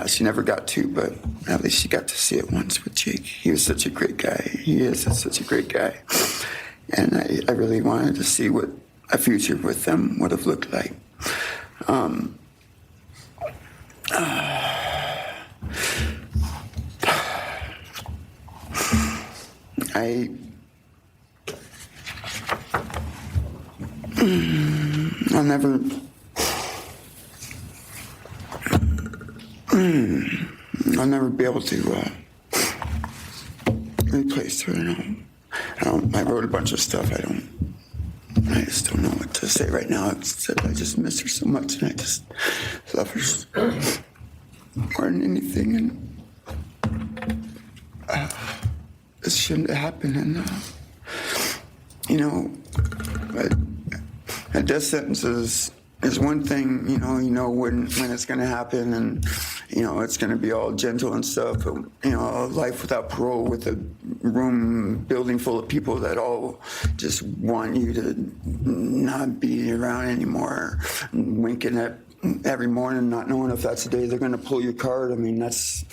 She never got to, but at least she got to see it once with Jake. He was such a great guy. He is such a great guy. And I really wanted to see what a future with them would have looked like. I'll never be able to replace her. I wrote a bunch of stuff. I just don't know what to say right now. Except I just miss her so much, and I just love her more than anything. And this shouldn't have happened. And a death sentence is one thing. You know when it's going to happen, and it's going to be all gentle and stuff. But a life without parole, with a building full of people that all just want you to not be around anymore, winking at every morning, not knowing if that's the day they're going to pull your card. I mean, that's